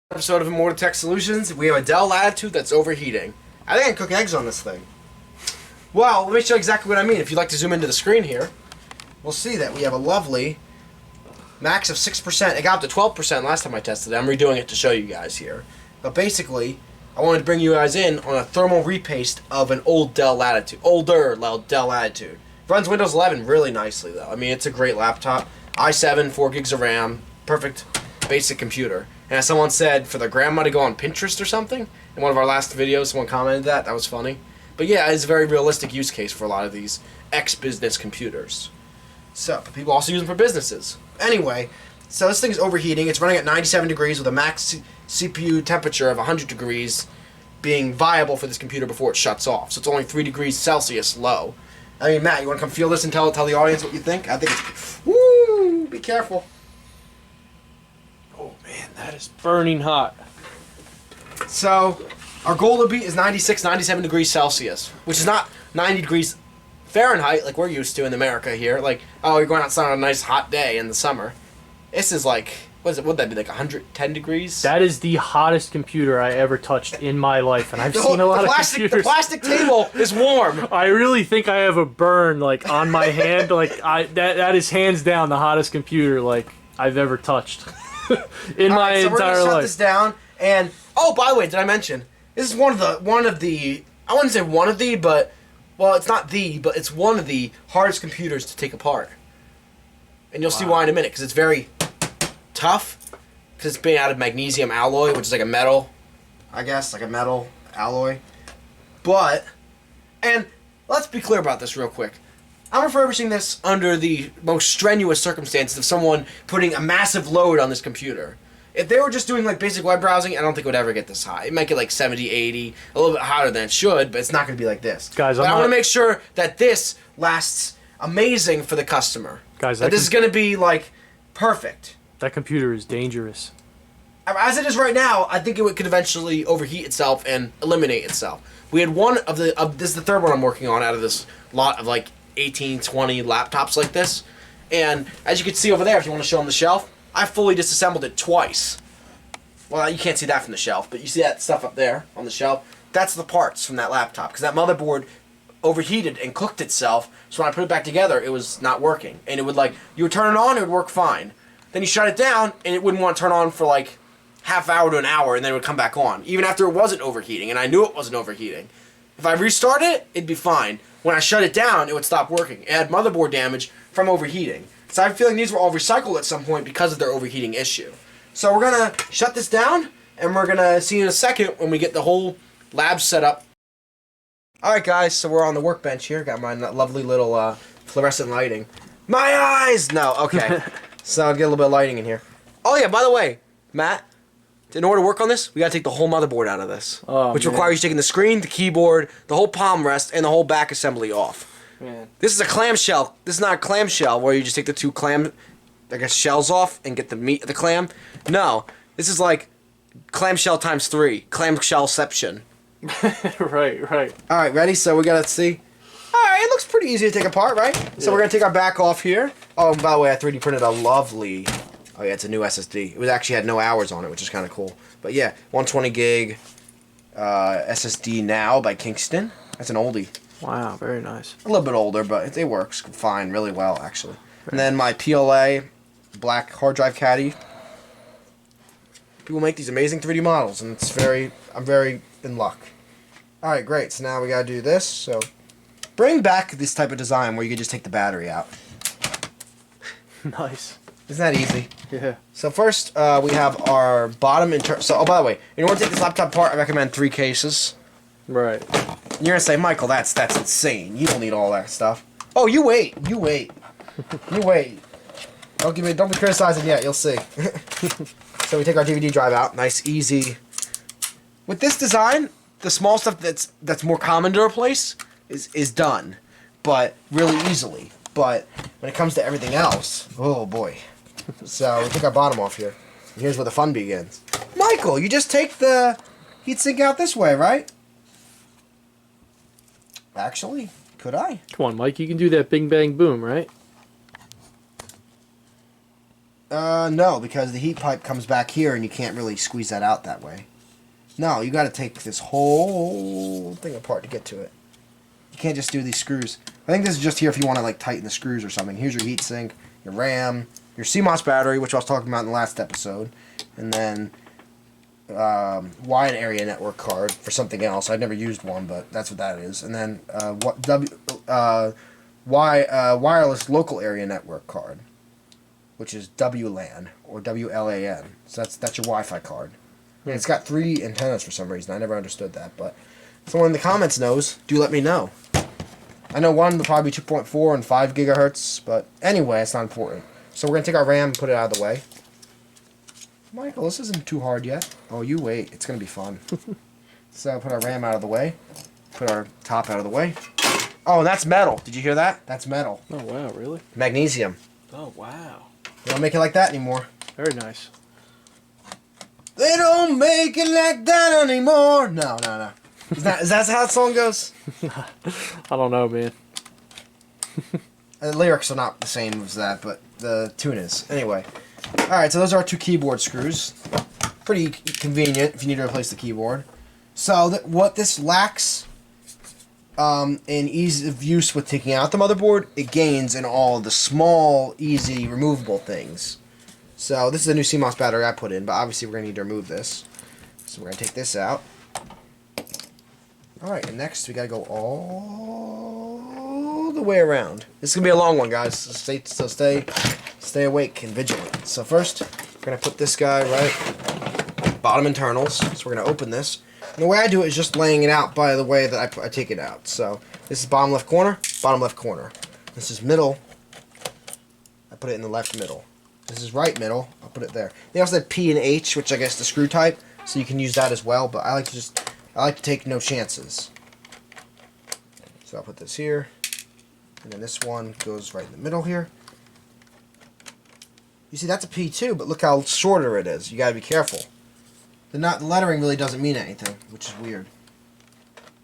Episode of ImmortaTech Solutions. We have a Dell Latitude that's overheating. I think I can cook eggs on this thing. Well, let me show you exactly what I mean. If you'd like to zoom into the screen here, we'll see that we have a lovely max of 6%. It got up to 12% last time I tested it. I'm redoing it to show you guys here. But basically, I wanted to bring you guys in on a thermal repaste of an old Dell Latitude. Older Dell Latitude. Runs Windows 11 really nicely, though. I mean, it's a great laptop. i7, 4 gigs of RAM. Perfect basic computer. And as someone said, for their grandma to go on Pinterest or something, in one of our last videos, someone commented that. That was funny. But yeah, it's a very realistic use case for a lot of these ex-business computers. So, but people also use them for businesses. Anyway, so this thing is overheating. It's running at 97 degrees with a max CPU temperature of 100 degrees being viable for this computer before it shuts off. So it's only 3 degrees Celsius low. I mean, Matt, you want to come feel this and tell the audience what you think? I think it's... Woo! Be careful. Oh man, that is burning hot. So, our goal to beat is 96, 97 degrees Celsius, which is not 90 degrees Fahrenheit like we're used to in America here. Like, oh, you're going outside on a nice hot day in the summer. This is like, what'd that be, like 110 degrees? That is the hottest computer I ever touched in my life, and I've seen a lot of computers. The plastic table is warm. I really think I have a burn like on my hand. Like that is hands down the hottest computer like I've ever touched. In my entire life. So we're gonna shut this down, and oh, by the way, did I mention this is one of the I wouldn't say one of the, but well, it's not the, but it's one of the hardest computers to take apart, and you'll see why in a minute because it's very tough because it's made out of magnesium alloy, which is like a metal, I guess, like a metal alloy. But and let's be clear about this real quick. I'm refurbishing this under the most strenuous circumstances of someone putting a massive load on this computer. If they were just doing like basic web browsing, I don't think it would ever get this high. It might get like 70, 80, a little bit hotter than it should, but it's not going to be like this. Guys, but I want to make sure that this lasts amazing for the customer. Guys, that this is going to be like perfect. That computer is dangerous. As it is right now, I think it could eventually overheat itself and eliminate itself. We had one of the, this is the third one I'm working on out of this lot of like 18, 20 laptops like this. And as you can see over there, if you want to show them the shelf, I fully disassembled it twice. Well, you can't see that from the shelf, but you see that stuff up there on the shelf? That's the parts from that laptop, because that motherboard overheated and cooked itself, so when I put it back together, it was not working. And it would like, you would turn it on, it would work fine. Then you shut it down, and it wouldn't want to turn on for like half hour to an hour, and then it would come back on, even after it wasn't overheating, and I knew it wasn't overheating. If I restarted it, it'd be fine. When I shut it down, it would stop working. It had motherboard damage from overheating. So I have a feeling these were all recycled at some point because of their overheating issue. So we're going to shut this down, and we're going to see in a second when we get the whole lab set up. Alright guys, so we're on the workbench here. Got my lovely little fluorescent lighting. My eyes! No, okay. So I'll get a little bit of lighting in here. Oh yeah, by the way, Matt, in order to work on this, we gotta take the whole motherboard out of this. Oh, which man. requires you taking the screen, the keyboard, the whole palm rest, and the whole back assembly off. Man. This is a clamshell. This is not a clamshell where you just take the two shells off and get the meat of the clam. No, this is like clamshell times 3. Clamshellception. Right. Alright, ready? So we gotta see. Alright, it looks pretty easy to take apart, right? Yeah. So we're gonna take our back off here. Oh, and by the way, I 3D printed a lovely... Oh yeah, it's a new SSD. It was actually had no hours on it, which is kind of cool. But yeah, 120 gig SSD now by Kingston. That's an oldie. Wow, very nice. A little bit older, but it works fine, really well actually. And then my PLA black hard drive caddy. People make these amazing 3D models, and I'm very in luck. All right, great. So now we gotta do this. So bring back this type of design where you can just take the battery out. Nice. Isn't that easy? Yeah. So first, we have our bottom So, oh, by the way, you want to take this laptop apart, I recommend 3 cases. Right. You're gonna say, Michael, that's insane. You don't need all that stuff. Oh, you wait. You wait. Don't be criticizing yet. You'll see. So we take our DVD drive out. Nice, easy. With this design, the small stuff that's more common to replace is done, but really easily. But when it comes to everything else, oh boy. So we take our bottom off here. And here's where the fun begins. Michael, you just take the heatsink out this way, right? Actually, could I? Come on, Mike, you can do that bing bang boom, right? No, because the heat pipe comes back here and you can't really squeeze that out that way. No, you got to take this whole thing apart to get to it. You can't just do these screws. I think this is just here if you want to like tighten the screws or something. Here's your heat sink, your RAM, your CMOS battery, which I was talking about in the last episode, and then wide area network card for something else. I've never used one, but that's what that is. And then wireless local area network card, which is WLAN or WLAN. So that's your Wi-Fi card. And it's got 3 antennas for some reason. I never understood that, but if someone in the comments knows, do let me know. I know one will probably be 2.4 and 5 gigahertz, but anyway, it's not important. So we're going to take our RAM and put it out of the way. Michael, this isn't too hard yet. Oh, you wait. It's going to be fun. So put our RAM out of the way. Put our top out of the way. Oh, and that's metal. Did you hear that? That's metal. Oh, wow, really? Magnesium. Oh, wow. They don't make it like that anymore. Very nice. They don't make it like that anymore. No. Is that how the song goes? I don't know, man. The lyrics are not the same as that, but the tune is. Anyway. Alright, so those are our 2 keyboard screws. Pretty convenient if you need to replace the keyboard. So what this lacks in ease of use with taking out the motherboard, it gains in all the small, easy, removable things. So this is a new CMOS battery I put in, but obviously we're going to need to remove this. So we're going to take this out. Alright, and next we got to go all the way around. This is going to be a long one, guys, so stay awake and vigilant. So first, we're going to put this guy right bottom internals. So we're going to open this. And the way I do it is just laying it out by the way that I take it out. So this is bottom left corner, bottom left corner. This is middle. I put it in the left middle. This is right middle. I'll put it there. They also have P and H, which I guess the screw type, so you can use that as well. But I like to take no chances. So I'll put this here, and then this one goes right in the middle here. You see, that's a P too, but look how shorter it is. You gotta be careful. The lettering really doesn't mean anything, which is weird.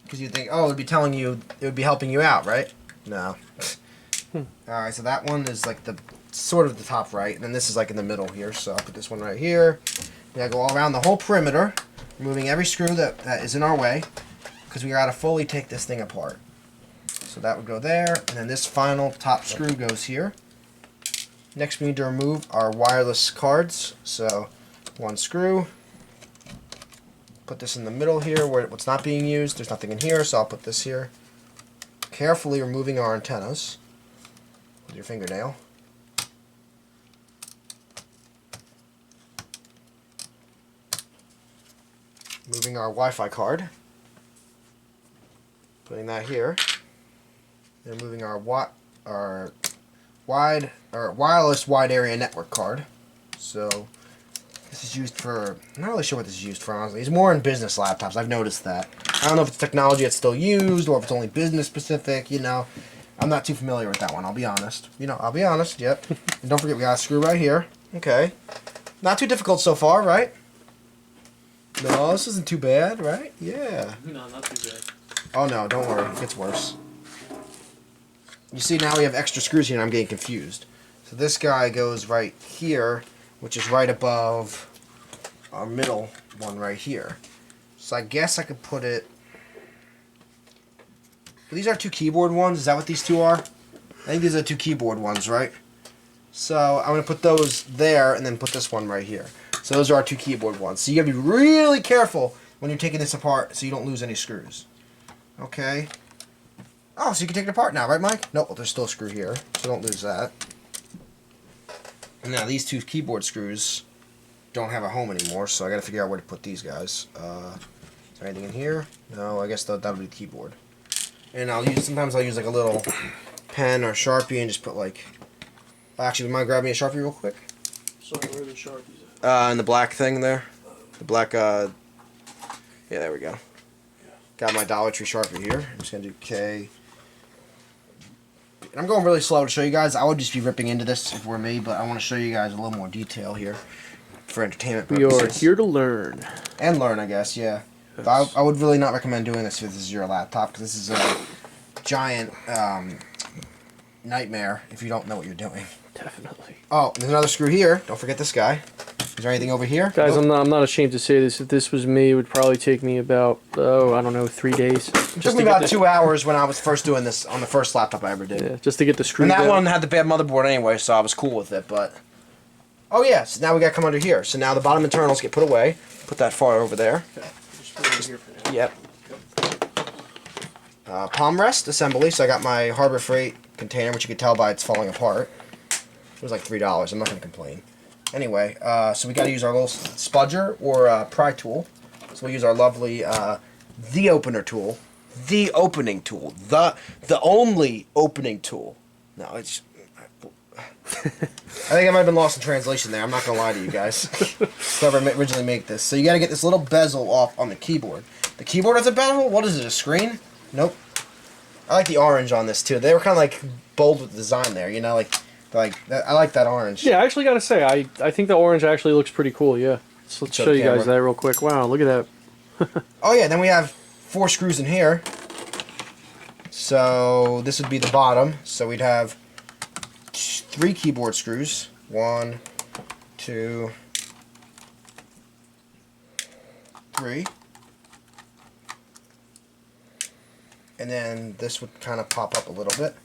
Because you'd think, oh, it would be telling you, it would be helping you out, right? No. Alright, so that one is like the sort of the top right, and then this is like in the middle here, so I'll put this one right here. We gotta go all around the whole perimeter, removing every screw that is in our way, because we gotta fully take this thing apart. So that would go there, and then this final top screw goes here. Next we need to remove our wireless cards, so one screw. Put this in the middle here where what's not being used. There's nothing in here, so I'll put this here. Carefully removing our antennas with your fingernail. Moving our Wi-Fi card. Putting that here. Then moving our wireless wide area network card. So this is used for, I'm not really sure what this is used for, honestly. It's more in business laptops. I've noticed that. I don't know if it's technology that's still used or if it's only business specific, you know. I'm not too familiar with that one, I'll be honest. I'll be honest, yep. And don't forget we got a screw right here. Okay. Not too difficult so far, right? No, this isn't too bad, right? Yeah. No, not too bad. Oh no, don't worry, it gets worse. You see, now we have extra screws here and I'm getting confused. So this guy goes right here, which is right above our middle one right here. So I guess I could put it... These are 2 keyboard ones, is that what these 2 are? I think these are 2 keyboard ones, right? So I'm going to put those there and then put this one right here. So those are our 2 keyboard ones. So you got to be really careful when you're taking this apart so you don't lose any screws. Okay. Oh, so you can take it apart now, right, Mike? Nope, well, there's still a screw here, so don't lose that. Now, these 2 keyboard screws don't have a home anymore, so I gotta figure out where to put these guys. Is there anything in here? No, I guess that'll be the keyboard. And sometimes I'll use like a little pen or Sharpie and just put like... Actually, would you mind grabbing a Sharpie real quick? Sorry, where are the Sharpies at? In the black thing there. The black, yeah, there we go. Got my Dollar Tree Sharpie here. I'm just gonna do K. And I'm going really slow to show you guys. I would just be ripping into this if it were me, but I want to show you guys a little more detail here for entertainment purposes. We are here to learn. And learn, I guess, yeah. Yes. But I would really not recommend doing this if this is your laptop, because this is a giant nightmare if you don't know what you're doing. Definitely. Oh, there's another screw here. Don't forget this guy. Is there anything over here? Guys, Nope. I'm not ashamed to say this. If this was me, it would probably take me about, I don't know, 3 days. It took me about 2 hours when I was first doing this on the first laptop I ever did. Yeah, just to get the screw And that down. one had the bad motherboard anyway, so I was cool with it, but... Oh yeah, so now we gotta come under here. So now the bottom internals get put away. Put that far over there. Okay. Just put it in here for now. Yep. Palm rest assembly, so I got my Harbor Freight container, which you can tell by it's falling apart. It was like $3, I'm not gonna complain. Anyway, so we gotta use our little spudger or pry tool. So we'll use our lovely, the opener tool. The opening tool. The only opening tool. No, it's... I think I might have been lost in translation there. I'm not going to lie to you guys. Whoever originally made this. So you got to get this little bezel off on the keyboard. The keyboard has a bezel? What is it, a screen? Nope. I like the orange on this too. They were kind of like bold with the design there, you know, like I like that orange. Yeah, I actually got to say, I think the orange actually looks pretty cool, yeah. So let's show you guys that real quick. Wow, look at that. Oh yeah, then we have 4 screws in here. So this would be the bottom. So we'd have 3 keyboard screws. 1, 2, 3. And then this would kind of pop up a little bit.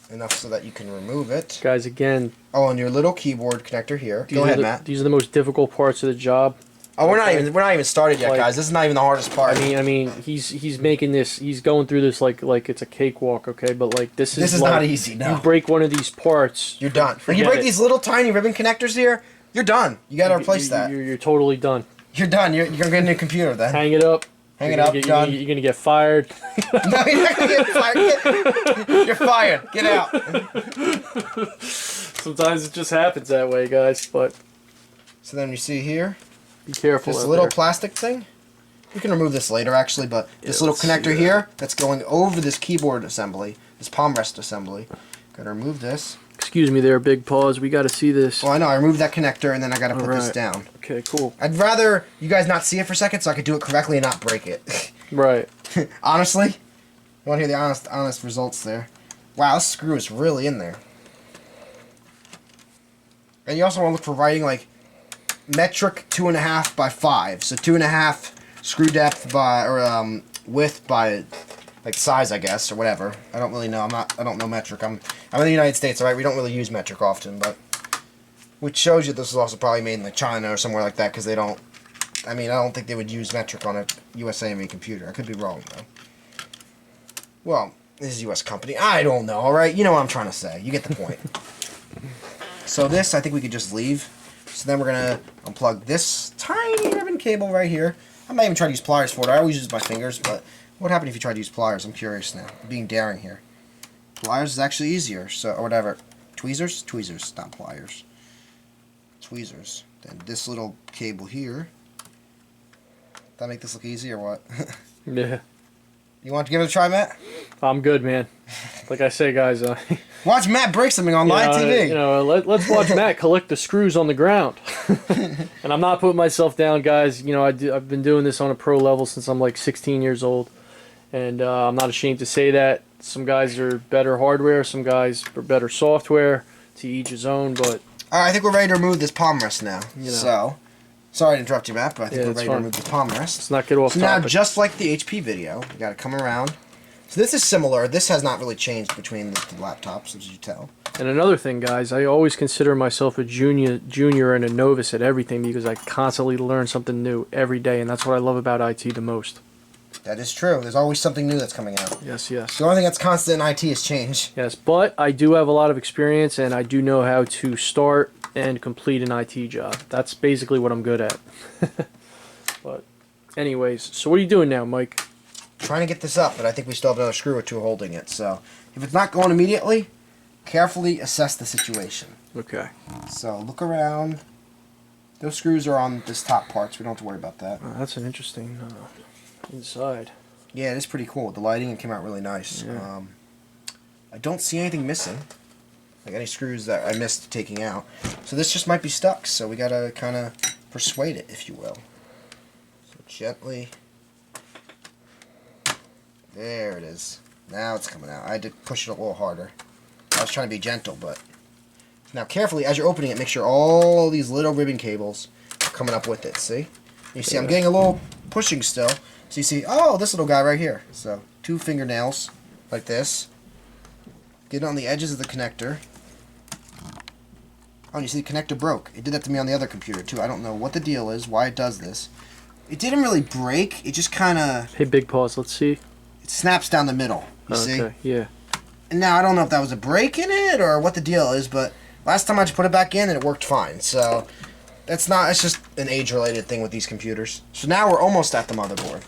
Enough so that you can remove it. Guys, again... Oh, and your little keyboard connector here. Go ahead, Matt. These are the most difficult parts of the job. Oh, we're not even started yet, guys. This is not even the hardest part. I mean, he's making this. He's going through this like it's a cakewalk, okay? But like this is not easy. No, you break one of these parts, you're done. When you break these little tiny ribbon connectors here, you're done. You got to replace that. You're totally done. You're done. You're gonna get a new computer then. Hang it up. Hang it up. Done. You're gonna get fired. No, you're not gonna get fired. You're fired. Get out. Sometimes it just happens that way, guys. But so then you see here. Be careful. This little plastic thing. You can remove this later, actually, but this little connector here that's going over this keyboard assembly, this palm rest assembly. Gotta remove this. Excuse me there, big pause. We gotta see this. Well, I know. I removed that connector, and then I gotta put this down. Okay, cool. I'd rather you guys not see it for a second so I could do it correctly and not break it. Right. Honestly? You want to hear the honest results there? Wow, this screw is really in there. And you also want to look for writing like metric 2.5 by 5. So 2.5 screw depth by, or width by, like size, I guess, or whatever. I don't really know. I don't know metric. I'm in the United States, alright? We don't really use metric often, but which shows you this is also probably made in like China or somewhere like that, because they don't. I mean, I don't think they would use metric on a USA-made computer. I could be wrong though. Well, this is a U.S. company. I don't know. All right, you know what I'm trying to say. You get the point. So this, I think we could just leave. So then we're gonna unplug this tiny ribbon cable right here. I might even try to use pliers for it. I always use my fingers, but what happened if you tried to use pliers? I'm curious now. I'm being daring here. Pliers is actually easier. So or whatever. Tweezers, not pliers. Tweezers. Then this little cable here. That make this look easy or what? Yeah. You want to give it a try, Matt? I'm good, man. Like I say, guys. Watch Matt break something on live TV. You know, let's watch Matt collect the screws on the ground. And I'm not putting myself down, guys. You know, I've been doing this on a pro level since I'm like 16 years old, and I'm not ashamed to say that. Some guys are better hardware, some guys are better software. To each his own, but. All right, I think we're ready to remove this palm rest now. You know. So. Sorry to interrupt you, Matt, but I think we're ready to remove the palm rest. Let's not get off topic. topic. Now, just like the HP video, you got to come around. So this is similar. This has not really changed between the laptops, as you tell. And another thing, guys, I always consider myself a junior and a novice at everything because I constantly learn something new every day, and that's what I love about IT the most. That is true. There's always something new that's coming out. Yes, yes. The only thing that's constant in IT is change. Yes, but I do have a lot of experience, and I do know how to start and complete an IT job. That's basically what I'm good at. But anyways, so what are you doing now, Mike? Trying to get this up, but I think we still have another screw or two holding it. So if it's not going immediately, carefully assess the situation. Okay. So look around. Those screws are on this top part, so we don't have to worry about that. That's an interesting inside. Yeah, it is pretty cool. The lighting came out really nice. Yeah. I don't see anything missing. Like any screws that I missed taking out. So this just might be stuck, so we gotta kind of persuade it, if you will. So gently. There it is. Now it's coming out. I had to push it a little harder. I was trying to be gentle, but... Now, carefully, as you're opening it, make sure all these little ribbon cables are coming up with it, see? You see, I'm getting a little pushing still. So you see, oh, this little guy right here. So, 2 fingernails, like this. Get it on the edges of the connector. Oh, and you see the connector broke. It did that to me on the other computer, too. I don't know what the deal is, why it does this. It didn't really break. It just kind of... Hey, big pause. Let's see. It snaps down the middle, you see? Okay, yeah. And now, I don't know if that was a break in it or what the deal is, but last time I just put it back in and it worked fine. So, it's just an age-related thing with these computers. So now we're almost at the motherboard.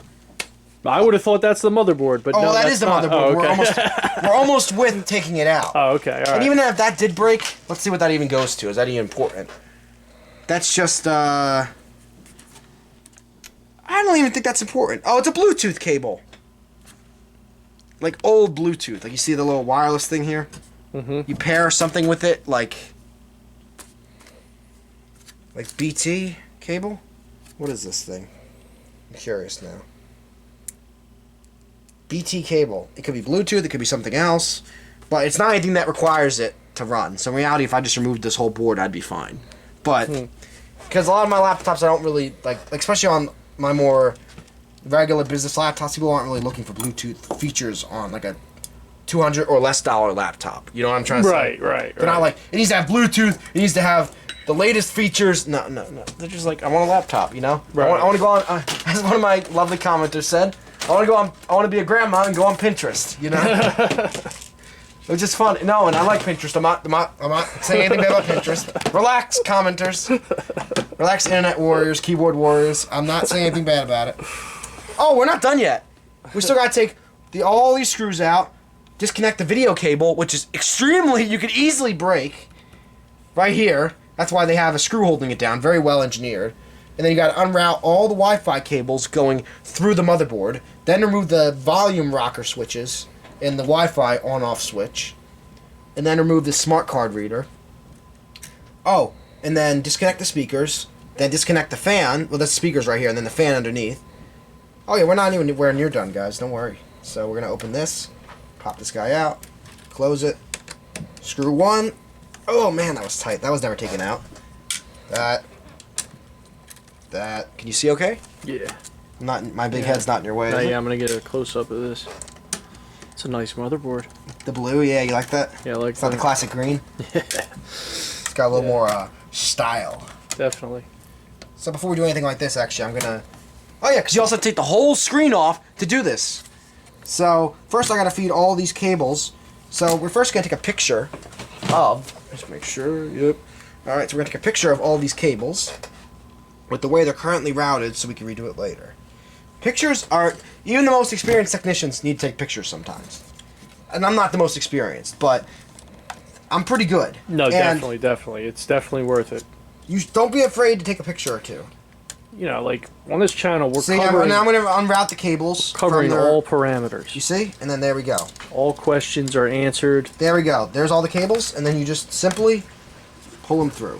I would have thought that's the motherboard, but no, that that's is the not. motherboard. Oh, okay. We're almost with taking it out. Oh, okay, all right. And even if that did break, let's see what that even goes to. Is that even important? That's just, I don't even think that's important. Oh, it's a Bluetooth cable. Like old Bluetooth. Like you see the little wireless thing here? Mm-hmm. You pair something with it, like BT cable? What is this thing? I'm curious now. BT cable. It could be Bluetooth, it could be something else, but it's not anything that requires it to run. So in reality, if I just removed this whole board, I'd be fine. But, because a lot of my laptops I don't really, like especially on my more regular business laptops, people aren't really looking for Bluetooth features on like a $200 or less laptop. You know what I'm trying to say? Right. They're not like, it needs to have Bluetooth, it needs to have the latest features. No. They're just like, I want a laptop, you know? Right. I want to go on, as one of my lovely commenters said, I want to be a grandma and go on Pinterest, you know? It was just fun. No, and I like Pinterest. I'm not saying anything bad about Pinterest. Relax, commenters. Relax, internet warriors, keyboard warriors. I'm not saying anything bad about it. Oh, we're not done yet. We still got to take all these screws out, disconnect the video cable, which is you could easily break right here. That's why they have a screw holding it down, very well engineered. And then you got to unroute all the Wi-Fi cables going through the motherboard, then remove the volume rocker switches and the Wi-Fi on-off switch, and then remove the smart card reader. Oh, and then disconnect the speakers, then disconnect the fan. Well, that's speakers right here, and then the fan underneath. Oh yeah, we're not even anywhere near done, guys. Don't worry. So we're gonna open this, pop this guy out, close it, screw one. Oh man, that was tight. That was never taken out. That. Can you see okay? Yeah. My big head's not in your way. Yeah, I'm gonna get a close up of this. It's a nice motherboard. The blue, yeah, you like that? Yeah, I like it's not the classic green. Yeah. It's got a little more style. Definitely. So before we do anything like this, actually, I'm gonna. Oh yeah, because you also have to take the whole screen off to do this. So first, I gotta feed all these cables. So we're first gonna take a picture of. Just make sure. Yep. All right, so we're gonna take a picture of all these cables with the way they're currently routed, so we can redo it later. Pictures are, even the most experienced technicians need to take pictures sometimes. And I'm not the most experienced, but I'm pretty good. No, and definitely. It's definitely worth it. You don't be afraid to take a picture or two. You know, like on this channel, we're now I'm going to unroute the cables. Covering all parameters. You see? And then there we go. All questions are answered. There we go. There's all the cables, and then you just simply pull them through.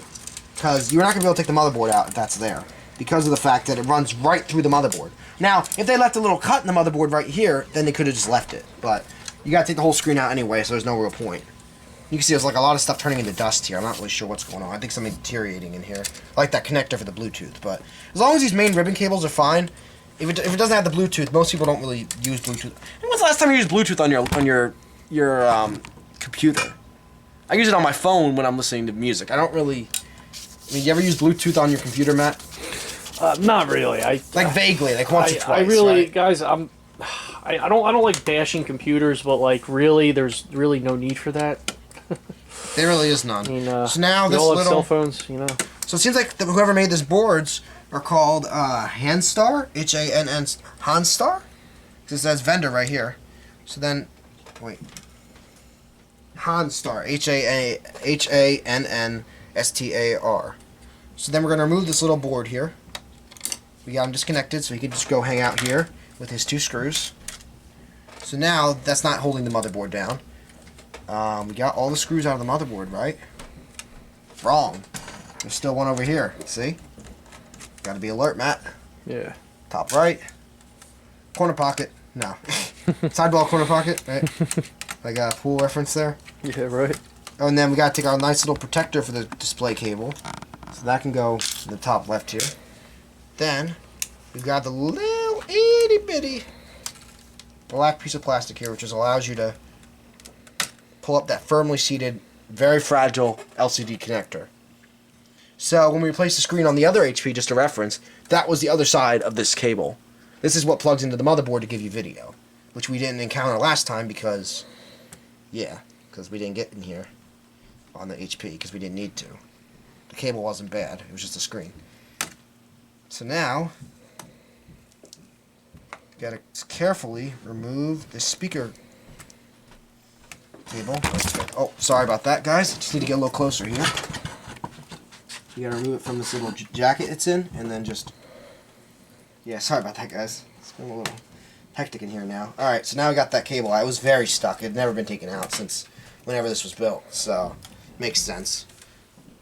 Because you're not going to be able to take the motherboard out if that's there. Because of the fact that it runs right through the motherboard. Now, if they left a little cut in the motherboard right here, then they could have just left it. But you got to take the whole screen out anyway, so there's no real point. You can see there's like a lot of stuff turning into dust here. I'm not really sure what's going on. I think something's deteriorating in here. I like that connector for the Bluetooth. But as long as these main ribbon cables are fine, if it doesn't have the Bluetooth, most people don't really use Bluetooth. When was the last time you used Bluetooth on your computer? I use it on my phone when I'm listening to music. I don't really. I mean, you ever use Bluetooth on your computer, Matt? Not really. Like vaguely, like once or twice. I really, right? guys, I don't like bashing computers, but like really, there's really no need for that. There really is none. I mean, so now we this all have little cell phones, you know. So it seems like whoever made these boards are called Hanstar, H-A-N-N, Hanstar. It says vendor right here. So then, wait, Hanstar, H-A-N-N-S-T-A-R. So then we're gonna remove this little board here. We got him disconnected, so he can just go hang out here with his 2 screws. So now that's not holding the motherboard down. We got all the screws out of the motherboard, right? Wrong. There's still one over here. See? Got to be alert, Matt. Yeah. Top right. Corner pocket. No. Sidewall corner pocket. Right. I got a pool reference there. Yeah, right. Oh, and then we got to take our nice little protector for the display cable. So that can go in the top left here. Then, we've got the little itty bitty black piece of plastic here, which just allows you to pull up that firmly seated, very fragile LCD connector. So when we replaced the screen on the other HP, just a reference, that was the other side of this cable. This is what plugs into the motherboard to give you video, which we didn't encounter last time because, yeah, because we didn't get in here on the HP because we didn't need to. The cable wasn't bad, it was just a screen. So now, you gotta carefully remove the speaker cable. Oh, sorry about that, guys. Just need to get a little closer here. You gotta remove it from this little jacket it's in, and then just... Yeah, sorry about that, guys. It's been a little hectic in here now. Alright, so now we got that cable. I was very stuck. It had never been taken out since whenever this was built, so makes sense.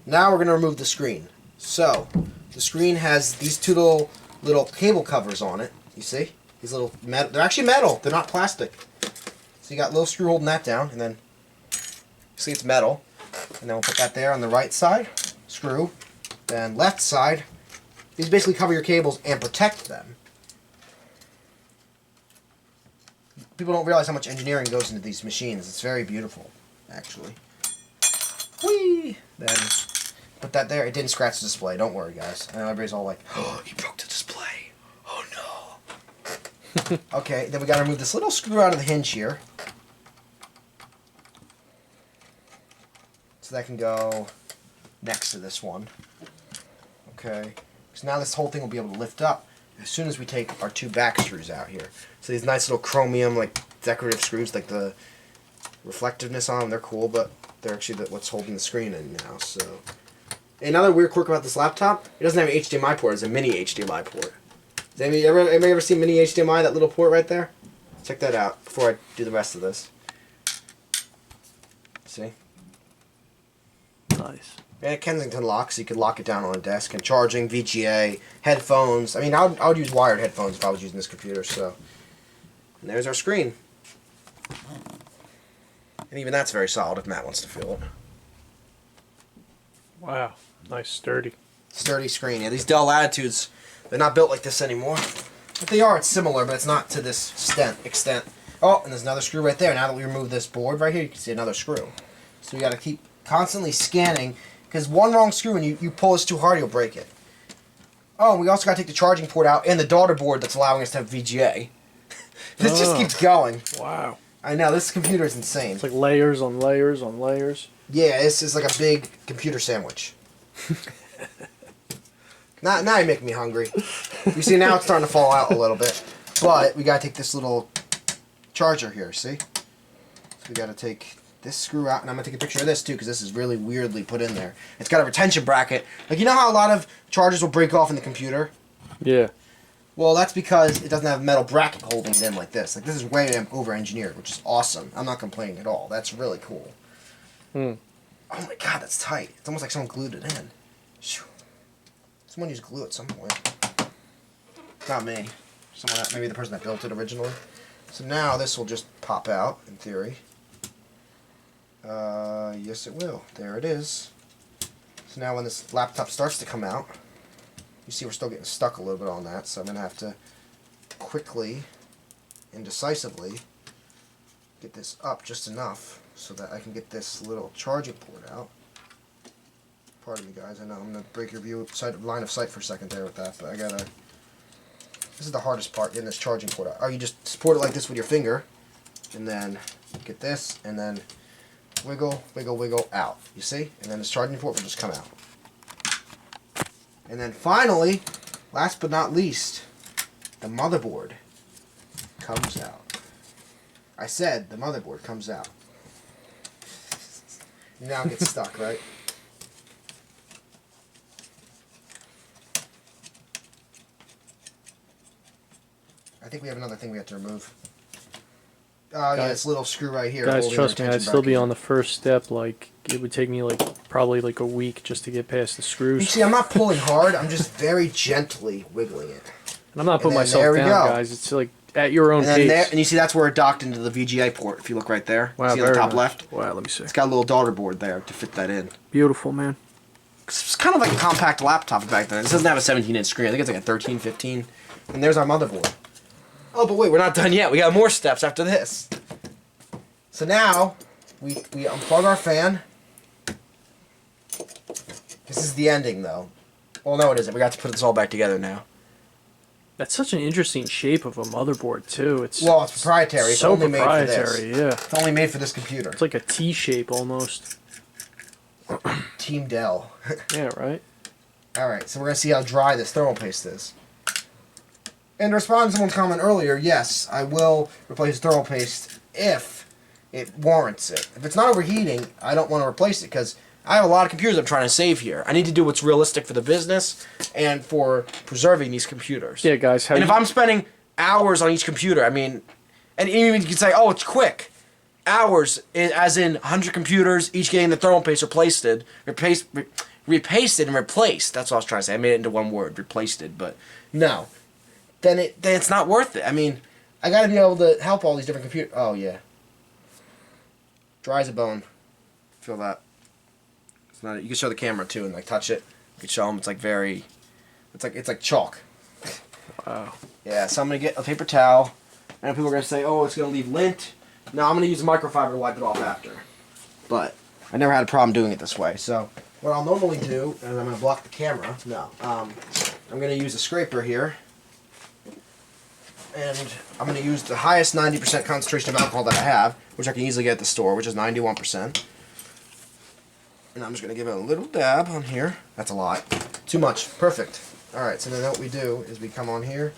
Now we're gonna remove the screen. So, the screen has these two little cable covers on it. You see? These little metal. They're actually metal. They're not plastic. So you got a little screw holding that down, and then see it's metal. And then we'll put that there on the right side. Screw. Then left side. These basically cover your cables and protect them. People don't realize how much engineering goes into these machines. It's very beautiful, actually. Whee! Then put that there. It didn't scratch the display. Don't worry, guys. I know everybody's all like, "Oh, you broke the display. Oh no." Okay, then we got to remove this little screw out of the hinge here. So that can go next to this one. Okay. So now this whole thing will be able to lift up as soon as we take our two back screws out here. So these nice little chromium, like decorative screws, like the reflectiveness on them, they're cool, but they're actually what's holding the screen in now. So another weird quirk about this laptop, it doesn't have an HDMI port, it's a mini HDMI port. Has anybody ever seen mini HDMI, that little port right there? Check that out before I do the rest of this. See? Nice. And a Kensington lock, so you could lock it down on a desk. And charging, VGA, headphones. I mean, I would use wired headphones if I was using this computer. So, and there's our screen. And even that's very solid if Matt wants to feel it. Wow. Nice, sturdy. Sturdy screen. Yeah, these Dell Latitudes, they're not built like this anymore. If they are, it's similar, but it's not to this extent. Oh, and there's another screw right there. Now that we remove this board right here, you can see another screw. So we got to keep constantly scanning. Because one wrong screw and you pull this too hard, you'll break it. Oh, and we also got to take the charging port out and the daughter board that's allowing us to have VGA. This just keeps going. Wow. I know, this computer is insane. It's like layers on layers on layers. Yeah, this is like a big computer sandwich. Now you're making me hungry. You see, now it's starting to fall out a little bit. But we got to take this little charger here, see? So we got to take this screw out, and I'm going to take a picture of this too because this is really weirdly put in there. It's got a retention bracket. Like, you know how a lot of chargers will break off in the computer? Yeah. Well, that's because it doesn't have a metal bracket holding it in like this. Like, this is way over-engineered, which is awesome. I'm not complaining at all. That's really cool. Oh my god, that's tight. It's almost like someone glued it in. Someone used glue at some point. Not me. Someone else, maybe the person that built it originally. So now this will just pop out, in theory. Yes it will. There it is. So now when this laptop starts to come out, you see we're still getting stuck a little bit on that, so I'm going to have to quickly and decisively get this up just enough so that I can get this little charging port out. Pardon me, guys. I know I'm going to break your line of sight for a second there with that, but I gotta... This is the hardest part, getting this charging port out. Oh, you just support it like this with your finger, and then get this, and then wiggle, wiggle, wiggle, out. You see? And then this charging port will just come out. And then finally, last but not least, the motherboard comes out. I said the motherboard comes out. Now it gets stuck, right? I think we have another thing we have to remove. Oh, yeah, this little screw right here. Guys, trust me, I'd still be on the first step. Like, it would take me, like, probably, like, a week just to get past the screws. You see, I'm not pulling hard. I'm just very gently wiggling it. And I'm not putting myself down, guys. It's like at your own And then pace. there, and you see that's where it docked into the VGA port. If you look right there, Wow, see on the very top nice. left. Wow, let me see. It's got a little daughter board there to fit that in. Beautiful, man. It's kind of like a compact laptop back then. This doesn't have a 17-inch screen. I think it's like a 13, 15. And there's our motherboard. Oh, but wait, we're not done yet. We got more steps after this. So now, we unplug our fan. This is the ending, though. Well, no, it isn't. We got to put this all back together now. That's such an interesting shape of a motherboard, too. It's proprietary. It's so only made for this. proprietary, yeah. It's only made for this computer. It's like a T shape almost. Team Dell. Yeah, right? Alright, so we're going to see how dry this thermal paste is. And to respond to someone's comment earlier, yes, I will replace thermal paste if it warrants it. If it's not overheating, I don't want to replace it because I have a lot of computers I'm trying to save here. I need to do what's realistic for the business and for preserving these computers. Yeah, guys. And if I'm spending hours on each computer, I mean, and even you can say, oh, it's quick. Hours, as in 100 computers, each getting the thermal paste repasted and replaced. That's what I was trying to say. I made it into one word, replaced it, but no. Then it's not worth it. I mean, I got to be able to help all these different computers. Oh, yeah. Dry as a bone. Feel that. It's not. You can show the camera, too, and, like, touch it. You can show them. It's, like, very... It's like chalk. Wow. Yeah, so I'm going to get a paper towel, and people are going to say, oh, it's going to leave lint. No, I'm going to use a microfiber to wipe it off after. But I never had a problem doing it this way. So what I'll normally do, and I'm going to block the camera. No. I'm going to use a scraper here. And I'm going to use the highest 90% concentration of alcohol that I have, which I can easily get at the store, which is 91%. And I'm just going to give it a little dab on here. That's a lot. Too much. Perfect. Alright, so then what we do is we come on here,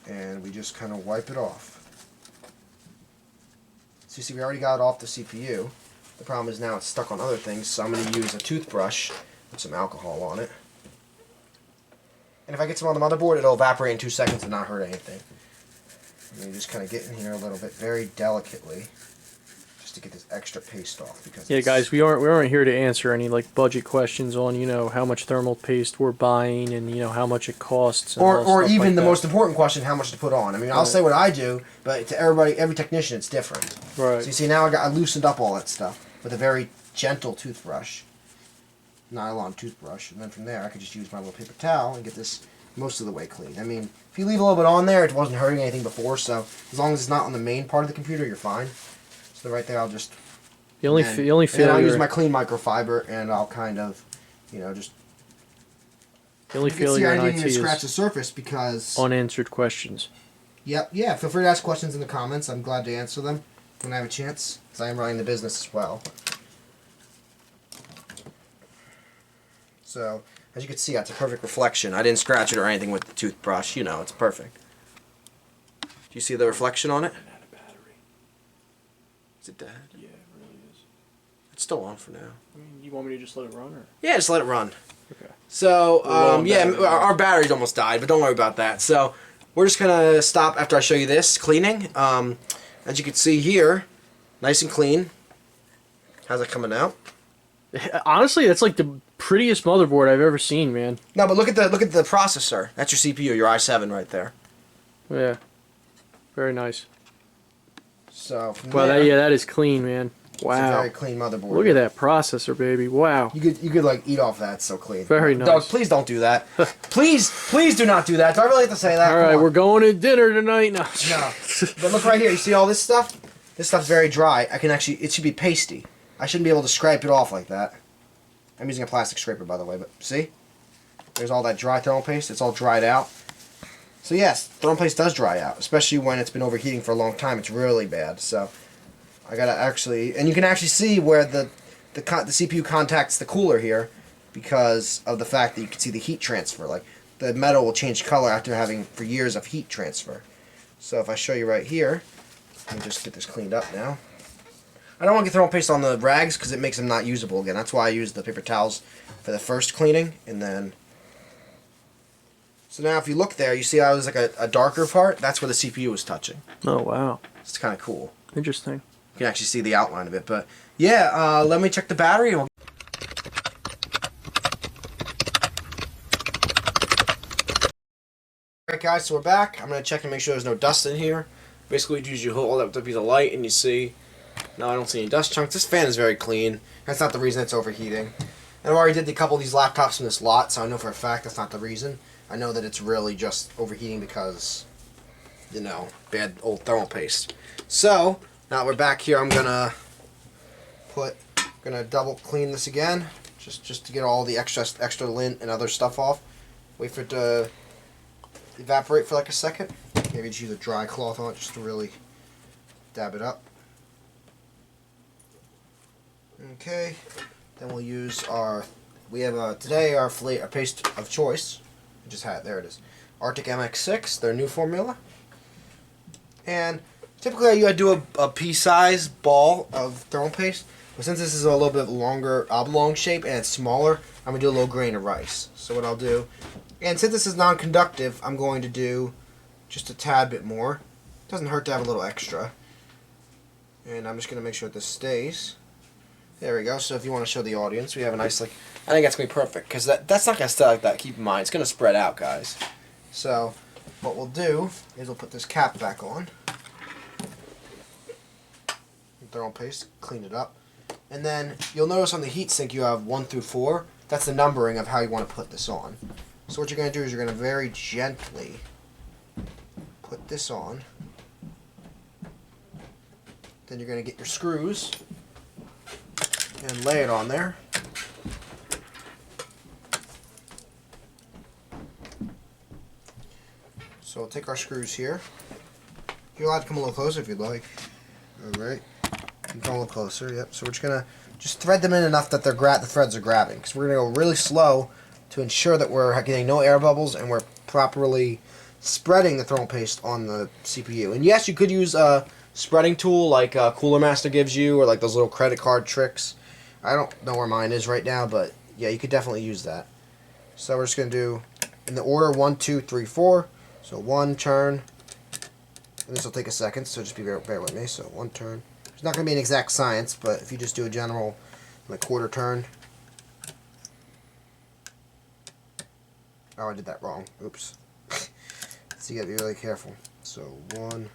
and we just kind of wipe it off. So you see we already got it off the CPU. The problem is now it's stuck on other things, so I'm going to use a toothbrush with some alcohol on it. And if I get some on the motherboard, it'll evaporate in 2 seconds and not hurt anything. And you just kind of get in here a little bit, very delicately, just to get this extra paste off. Because Yeah, guys, we aren't here to answer any like budget questions on how much thermal paste we're buying and how much it costs. And or even like the that. most important question, how much to put on. I mean, I'll say what I do, but to every technician, it's different. Right. So you see, now I loosened up all that stuff with a very gentle toothbrush, nylon toothbrush, and then from there I could just use my little paper towel and get this most of the way clean. I mean, if you leave a little bit on there, it wasn't hurting anything before, so as long as it's not on the main part of the computer, you're fine. So right there, I'll just the only and then I'll use failure my clean microfiber, and I'll kind of, just. the only You can see failure I in didn't IT even scratch the is surface because. unanswered questions. Yep, yeah. Feel free to ask questions in the comments. I'm glad to answer them when I have a chance, because I am running the business as well. So, as you can see, that's a perfect reflection. I didn't scratch it or anything with the toothbrush. It's perfect. Do you see the reflection on it? Is it dead? Yeah, it really is. It's still on for now. I mean, you want me to just let it run, or? Yeah, just let it run. Okay. So, Low yeah, battery. our battery's almost died, but don't worry about that. So, we're just going to stop after I show you this cleaning. As you can see here, nice and clean. How's it coming out? Honestly, that's like the prettiest motherboard I've ever seen, man. No, but look at the processor. That's your CPU, your i7 right there. Yeah. Very nice. So, from Wow, there, that is clean, man. it's a Wow. very clean motherboard. Look at that processor, baby. Wow. You could like eat off that. It's so clean. Very Doug, nice. please don't do that. please do not do that. Do I really have to say that? All Come right, on. we're going to dinner tonight. No. No. But look right here. You see all this stuff? This stuff's very dry. It should be pasty. I shouldn't be able to scrape it off like that. I'm using a plastic scraper, by the way, but see? There's all that dry thermal paste. It's all dried out. So yes, thermal paste does dry out, especially when it's been overheating for a long time. It's really bad. So I gotta actually, and you can actually see where the CPU contacts the cooler here because of the fact that you can see the heat transfer. Like the metal will change color after having for years of heat transfer. So if I show you right here, let me just get this cleaned up now. I don't want to get thermal paste on the rags because it makes them not usable again. That's why I use the paper towels for the first cleaning, and then. So now if you look there, you see how there's like a darker part? That's where the CPU was touching. Oh, wow. It's kind of cool. Interesting. You can actually see the outline of it. But yeah, let me check the battery. Alright, Alright guys, so we're back. I'm going to check and make sure there's no dust in here. Basically, you hold up the piece of light and you see, no, I don't see any dust chunks. This fan is very clean. That's not the reason it's overheating. And I've already did a couple of these laptops from this lot, so I know for a fact that's not the reason. I know that it's really just overheating because, you know, bad old thermal paste. So, now we're back here, I'm gonna double clean this again, just to get all the extra lint and other stuff off. Wait for it to evaporate for like a second. Maybe just use a dry cloth on it just to really dab it up. Okay, then we'll use today our paste of choice. I just had it, there it is. Arctic MX6, their new formula. And typically I do a pea-size ball of thermal paste, but since this is a little bit longer oblong shape and it's smaller, I'm going to do a little grain of rice. So what I'll do, and since this is non-conductive, I'm going to do just a tad bit more. Doesn't hurt to have a little extra. And I'm just going to make sure that this stays. There we go. So if you want to show the audience, we have a nice, like, I think that's going to be perfect, because that's not going to stay like that. Keep in mind, it's going to spread out, guys. So what we'll do is we'll put this cap back on. Thermal paste, clean it up. And then you'll notice on the heat sink you have 1 through 4. That's the numbering of how you want to put this on. So what you're going to do is you're going to very gently put this on. Then you're going to get your screws and lay it on there. So we'll take our screws here. You're allowed to come a little closer if you'd like. Alright. You can come a little closer, yep. So we're just going to thread them in enough that the threads are grabbing. Because we're going to go really slow to ensure that we're getting no air bubbles and we're properly spreading the thermal paste on the CPU. And yes, you could use a spreading tool like Cooler Master gives you, or like those little credit card tricks. I don't know where mine is right now, but yeah, you could definitely use that. So we're just going to do in the order 1, 2, 3, 4. So 1 turn, and this will take a second, so just bear with me. So 1 turn. It's not going to be an exact science, but if you just do a general like quarter turn. Oh, I did that wrong. Oops. So you got to be really careful. So 1,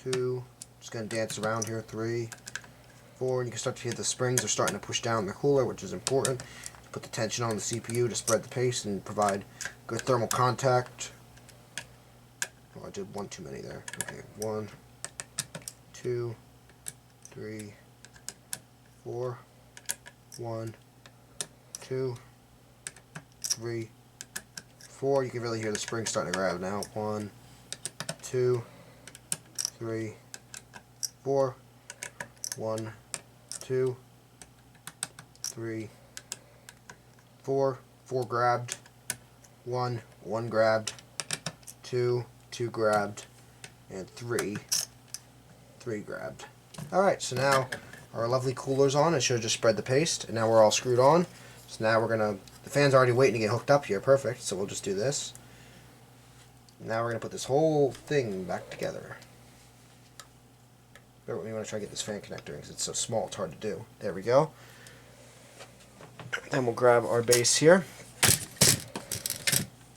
2, just going to dance around here. 3, 4, and you can start to hear the springs are starting to push down the cooler, which is important. Put the tension on the CPU to spread the paste and provide good thermal contact. Oh, I did 1 too many there. Okay, 1, 2, 3, 4. 1, 2, 3, 4. You can really hear the spring starting to grab now. 1, 2, 3, 4. 1, 2, 3, 4. 4 grabbed. 1 grabbed. 2 grabbed. And 3 grabbed. Alright, so now our lovely cooler's on. It should just spread the paste. And now we're all screwed on. So now we're going to, the fan's already waiting to get hooked up here. Perfect. So we'll just do this. Now we're going to put this whole thing back together. Bear with me when I try to get this fan connector because it's so small, it's hard to do. There we go. Then we'll grab our base here.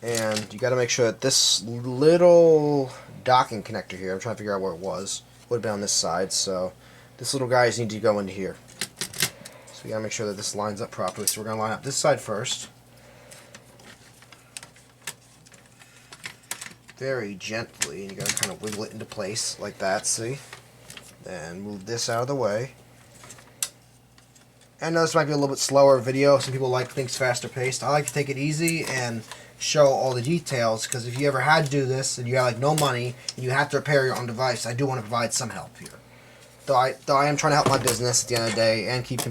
And you got to make sure that this little docking connector here, I'm trying to figure out where it was, would have been on this side, so this little guy needs to go into here. So we got to make sure that this lines up properly. So we're going to line up this side first. Very gently, and you got to kind of wiggle it into place like that, see? Then move this out of the way. I know this might be a little bit slower video. Some people like things faster paced. I like to take it easy and show all the details, because if you ever had to do this and you have like no money and you have to repair your own device, I do want to provide some help here. Though I am trying to help my business at the end of the day and keep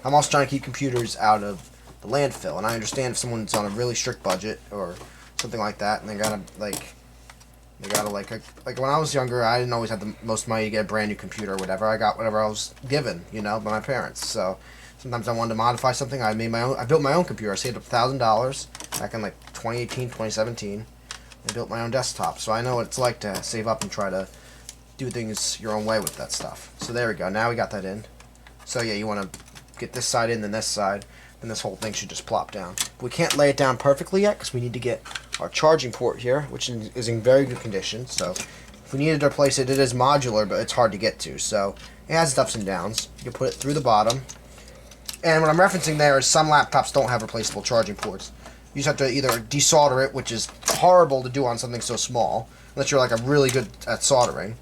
I'm also trying to keep computers out of the landfill. And I understand if someone's on a really strict budget or something like that, and they gotta like when I was younger, I didn't always have the most money to get a brand new computer or whatever. I got whatever I was given, you know, by my parents. So sometimes I wanted to modify something. I built my own computer. I saved up $1,000 back in like 2018, 2017. I built my own desktop. So I know what it's like to save up and try to do things your own way with that stuff. So there we go. Now we got that in. So yeah, you want to get this side in, then this side. Then this whole thing should just plop down. We can't lay it down perfectly yet because we need to get our charging port here, which is in very good condition. So if we needed to replace it, it is modular, but it's hard to get to. So it has its ups and downs. You put it through the bottom. And what I'm referencing there is some laptops don't have replaceable charging ports. You just have to either desolder it, which is horrible to do on something so small, unless you're like a really good at soldering,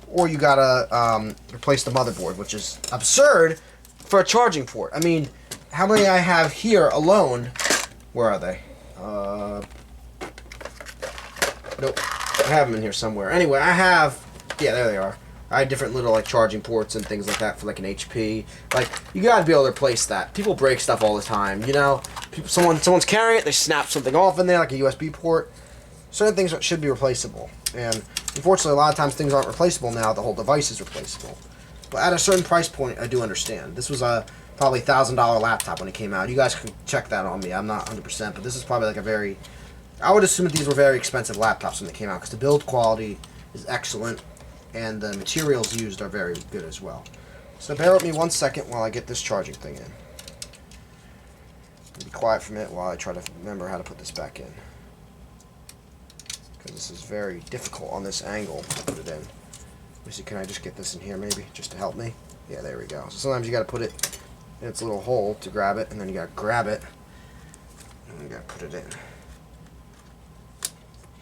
or you gotta replace the motherboard, which is absurd for a charging port. I mean, how many I have here alone? Where are they? Nope, I have them in here somewhere. Anyway, I have, yeah, there they are. I have different little like charging ports and things like that for like an HP. Like, you gotta be able to replace that. People break stuff all the time, you know. Someone's carrying it, they snap something off in there, like a USB port. Certain things should be replaceable, and unfortunately, a lot of times things aren't replaceable now. The whole device is replaceable. But at a certain price point, I do understand. This was a probably $1,000 laptop when it came out. You guys can check that on me. I'm not 100%, but this is probably like a very. I would assume that these were very expensive laptops when they came out because the build quality is excellent. And the materials used are very good as well. So bear with me 1 second while I get this charging thing in. Be quiet for a minute while I try to remember how to put this back in. Because this is very difficult on this angle to put it in. Let me see, can I just get this in here maybe, just to help me? Yeah, there we go. So sometimes you got to put it in its little hole to grab it, and then you got to grab it, and you got to put it in.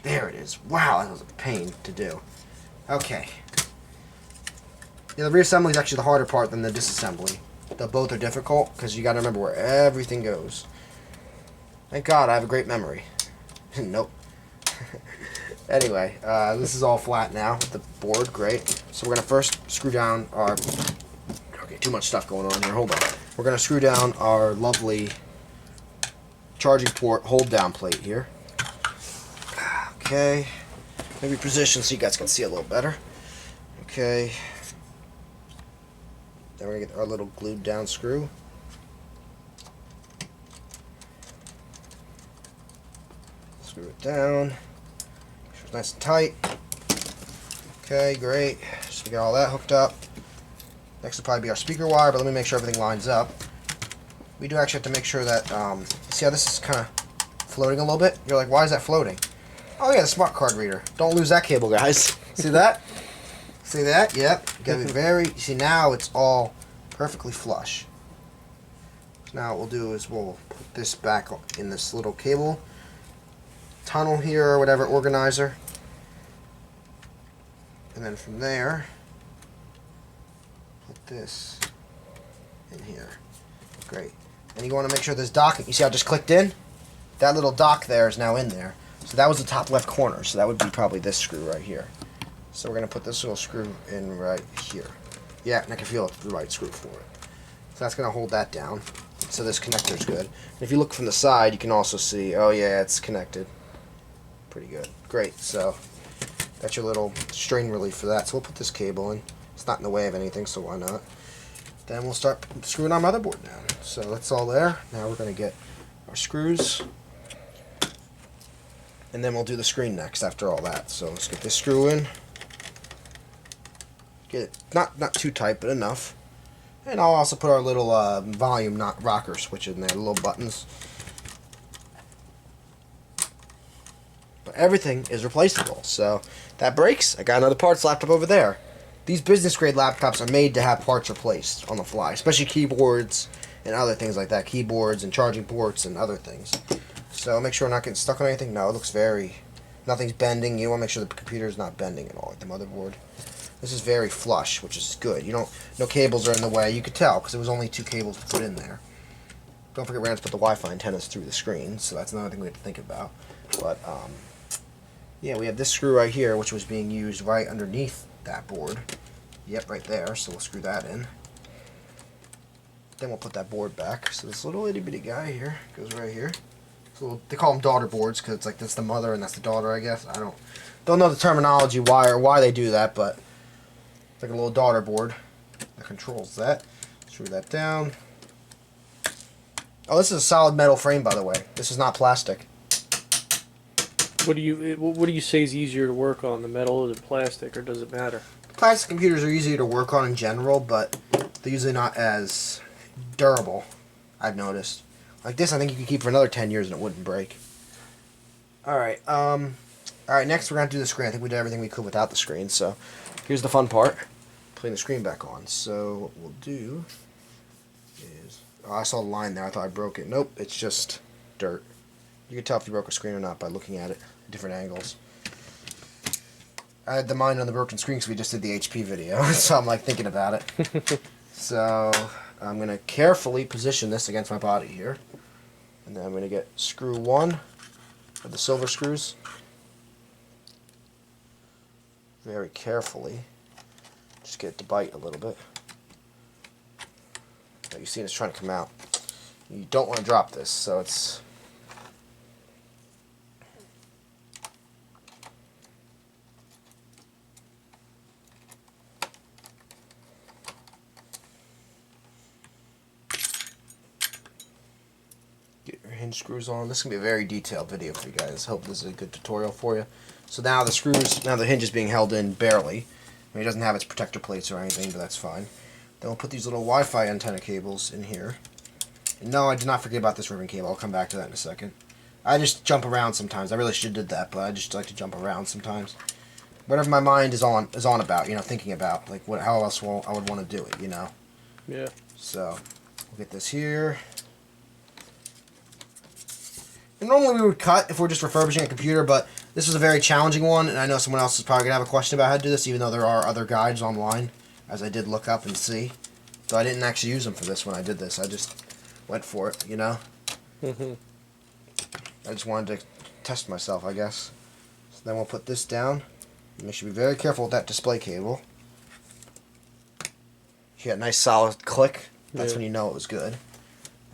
There it is. Wow, that was a pain to do. Okay. Yeah, the reassembly is actually the harder part than the disassembly. Both are difficult because you got to remember where everything goes. Thank God I have a great memory. Nope. Anyway, this is all flat now with the board. Great. So we're going to first screw down our... Okay, too much stuff going on here. Hold on. We're going to screw down our lovely charging port hold down plate here. Okay. Maybe position so you guys can see a little better. Okay. Then we're going to get our little glued down screw. Screw it down. Make sure it's nice and tight. Okay, great. So we got all that hooked up. Next will probably be our speaker wire, but let me make sure everything lines up. We do actually have to make sure that, see how this is kind of floating a little bit? You're like, why is that floating? Oh yeah, the smart card reader. Don't lose that cable, guys. See that? See that? Yep. You gotta be very. You see, now it's all perfectly flush. Now what we'll do is we'll put this back in this little cable tunnel here or whatever organizer, and then from there, put this in here. Great. And you want to make sure this dock. You see how it just clicked in? That little dock there is now in there. So that was the top left corner, so that would be probably this screw right here. So we're going to put this little screw in right here. Yeah, and I can feel it's the right screw for it. So that's going to hold that down. So this connector is good. And if you look from the side, you can also see, oh yeah, it's connected. Pretty good. Great, so that's your little strain relief for that. So we'll put this cable in. It's not in the way of anything, so why not? Then we'll start screwing our motherboard down. So that's all there. Now we're going to get our screws. And then we'll do the screen next after all that. So let's get this screw in. Get it not too tight, but enough. And I'll also put our little volume rocker switch in there, the little buttons. But everything is replaceable. So that breaks. I got another parts laptop over there. These business grade laptops are made to have parts replaced on the fly, especially keyboards and other things like that. Keyboards and charging ports and other things. So make sure we're not getting stuck on anything. No, it looks very... Nothing's bending. You want to make sure the computer is not bending at all, like the motherboard. This is very flush, which is good. You don't... No cables are in the way. You could tell, because it was only 2 cables to put in there. Don't forget we're going to put the Wi-Fi antennas through the screen, so that's another thing we have to think about. But, yeah, we have this screw right here, which was being used right underneath that board. Yep, right there, so we'll screw that in. Then we'll put that board back. So this little itty-bitty guy here goes right here. So they call them daughter boards because it's like that's the mother and that's the daughter, I guess. I don't know the terminology why they do that, but it's like a little daughter board that controls that. Screw that down. Oh, this is a solid metal frame, by the way. This is not plastic. What do you say is easier to work on, the metal or the plastic, or does it matter? Plastic computers are easier to work on in general, but they're usually not as durable, I've noticed. Like this, I think you could keep for another 10 years and it wouldn't break. Alright, next we're going to do the screen. I think we did everything we could without the screen, so here's the fun part. Putting the screen back on. So what we'll do is... Oh, I saw the line there. I thought I broke it. Nope, it's just dirt. You can tell if you broke a screen or not by looking at it at different angles. I had the mind on the broken screen because we just did the HP video, so I'm like thinking about it. So I'm going to carefully position this against my body here. And then I'm going to get screw 1 of the silver screws. Very carefully. Just get it to bite a little bit. Now you see it's trying to come out. You don't want to drop this, so it's... Get your hinge screws on. This is going to be a very detailed video for you guys. Hope this is a good tutorial for you. So now the hinge is being held in barely. I mean, it doesn't have its protector plates or anything, but that's fine. Then we'll put these little Wi-Fi antenna cables in here. And no, I did not forget about this ribbon cable. I'll come back to that in a second. I just jump around sometimes. I really should have did that, but I just like to jump around sometimes. Whatever my mind is on about, you know, thinking about, like how else I would want to do it, you know. Yeah. So we'll get this here. And normally we would cut if we're just refurbishing a computer, but this was a very challenging one, and I know someone else is probably going to have a question about how to do this, even though there are other guides online, as I did look up and see. So I didn't actually use them for this when I did this. I just went for it, you know? I just wanted to test myself, I guess. So then we'll put this down. And we should be very careful with that display cable. If you got a nice solid click, that's when you know it was good.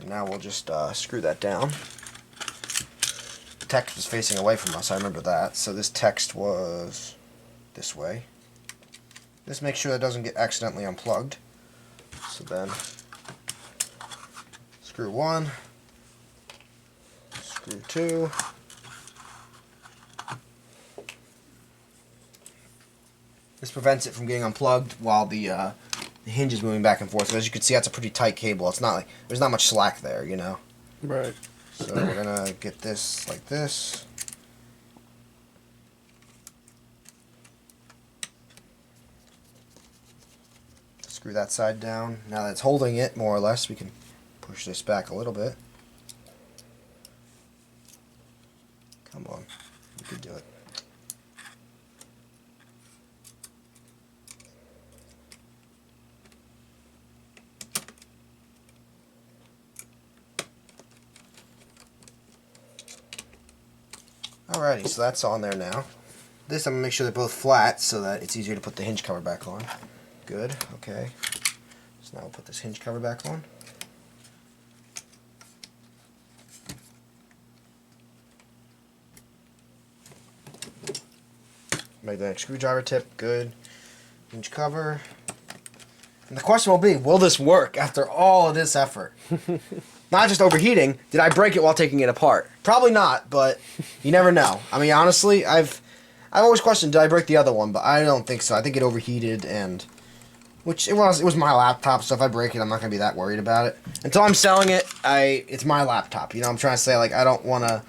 And now we'll just screw that down. The text was facing away from us, I remember that. So this text was this way. Just make sure that doesn't get accidentally unplugged. So then, screw 1, screw 2. This prevents it from getting unplugged while the hinge is moving back and forth. So as you can see, that's a pretty tight cable. It's not like there's not much slack there, you know. Right. So we're gonna get this like this. Screw that side down. Now that it's holding it more or less, we can push this back a little bit. Come on, you can do it. Alrighty, so that's on there now. This I'm going to make sure they're both flat so that it's easier to put the hinge cover back on. Good, okay. So now we'll put this hinge cover back on. Magnetic screwdriver tip, good. Hinge cover. And the question will be, will this work after all of this effort? Not just overheating, did I break it while taking it apart? Probably not, but you never know. I mean, honestly, I've always questioned, did I break the other one? But I don't think so. I think it overheated, and which it was my laptop, so if I break it, I'm not going to be that worried about it. Until I'm selling it, it's my laptop. You know, I'm trying to say, like, I don't want to,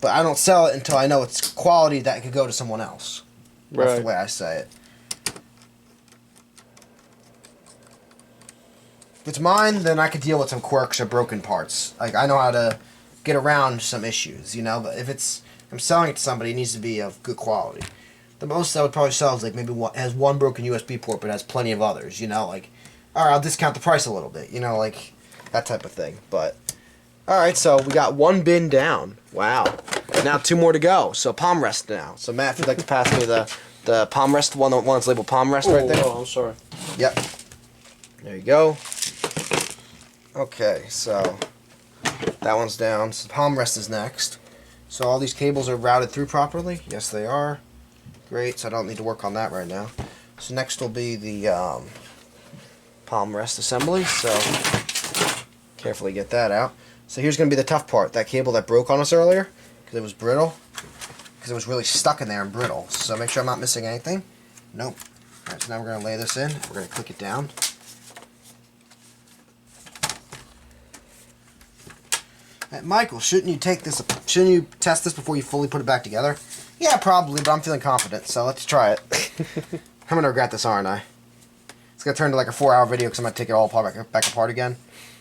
but I don't sell it until I know it's quality that it could go to someone else. That's the way I say it. If it's mine, then I could deal with some quirks or broken parts. Like, I know how to get around some issues, you know? But if I'm selling it to somebody, it needs to be of good quality. The most I would probably sell is, like, maybe has one broken USB port, but has plenty of others, you know? Like, alright, I'll discount the price a little bit, you know? Like, that type of thing. But, alright, so we got one bin down. Wow. Now 2 more to go. So, palm rest now. So, Matt, if you'd like to pass me the palm rest, the one that's labeled palm rest right there. Oh, I'm sorry. Yep. There you go. Okay, so that one's down. So the palm rest is next. So all these cables are routed through properly. Yes, they are. Great, so I don't need to work on that right now. So next will be the palm rest assembly. So carefully get that out. So here's going to be the tough part. That cable that broke on us earlier, because it was brittle. Because it was really stuck in there and brittle. So make sure I'm not missing anything. Nope. Alright, so now we're going to lay this in. We're going to click it down. Hey, Michael, shouldn't you test this before you fully put it back together? Yeah, probably, but I'm feeling confident, so let's try it. I'm gonna regret this, aren't I? It's gonna turn into like a 4-hour video because I'm gonna take it all back apart again.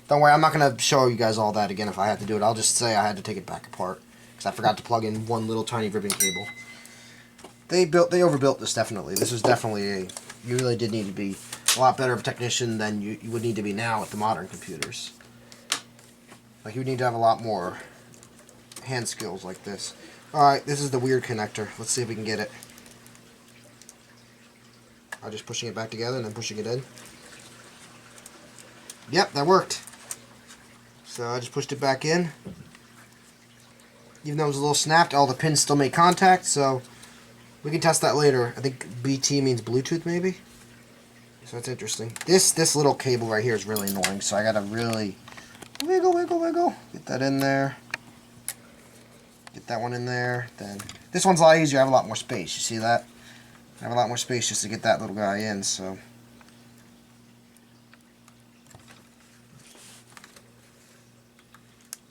Don't worry, I'm not gonna show you guys all that again if I had to do it. I'll just say I had to take it back apart because I forgot to plug in one little tiny ribbon cable. They overbuilt this, definitely. This was definitely you really did need to be a lot better of a technician than you would need to be now with the modern computers. Like, you would need to have a lot more hand skills like this. Alright, this is the weird connector. Let's see if we can get it. I'm just pushing it back together and then pushing it in. Yep, that worked. So I just pushed it back in. Even though it was a little snapped, all the pins still made contact, so we can test that later. I think BT means Bluetooth, maybe? So that's interesting. This little cable right here is really annoying, so I gotta really wiggle. Get that in there. Get that one in there. Then this one's a lot easier. I have a lot more space. You see that? I have a lot more space just to get that little guy in, so.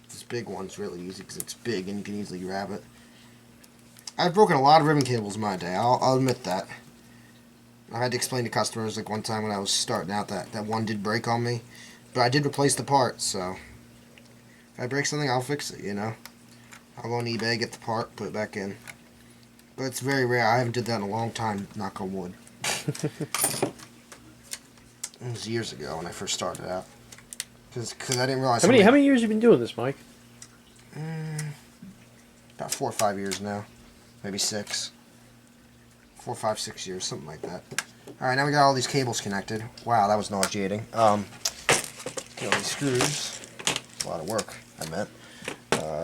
This big one's really easy because it's big and you can easily grab it. I've broken a lot of ribbon cables in my day. I'll admit that. I had to explain to customers, like one time when I was starting out, that one did break on me. But I did replace the part, so if I break something, I'll fix it, you know. I'll go on eBay, get the part, put it back in. But it's very rare. I haven't did that in a long time, knock on wood. It was years ago when I first started out. Because I didn't realize... How many years have you been doing this, Mike? About 4 or 5 years now. Maybe 6. 4, 5, 6 years, something like that. Alright, now we got all these cables connected. Wow, that was nauseating. Get all these screws. A lot of work, I meant.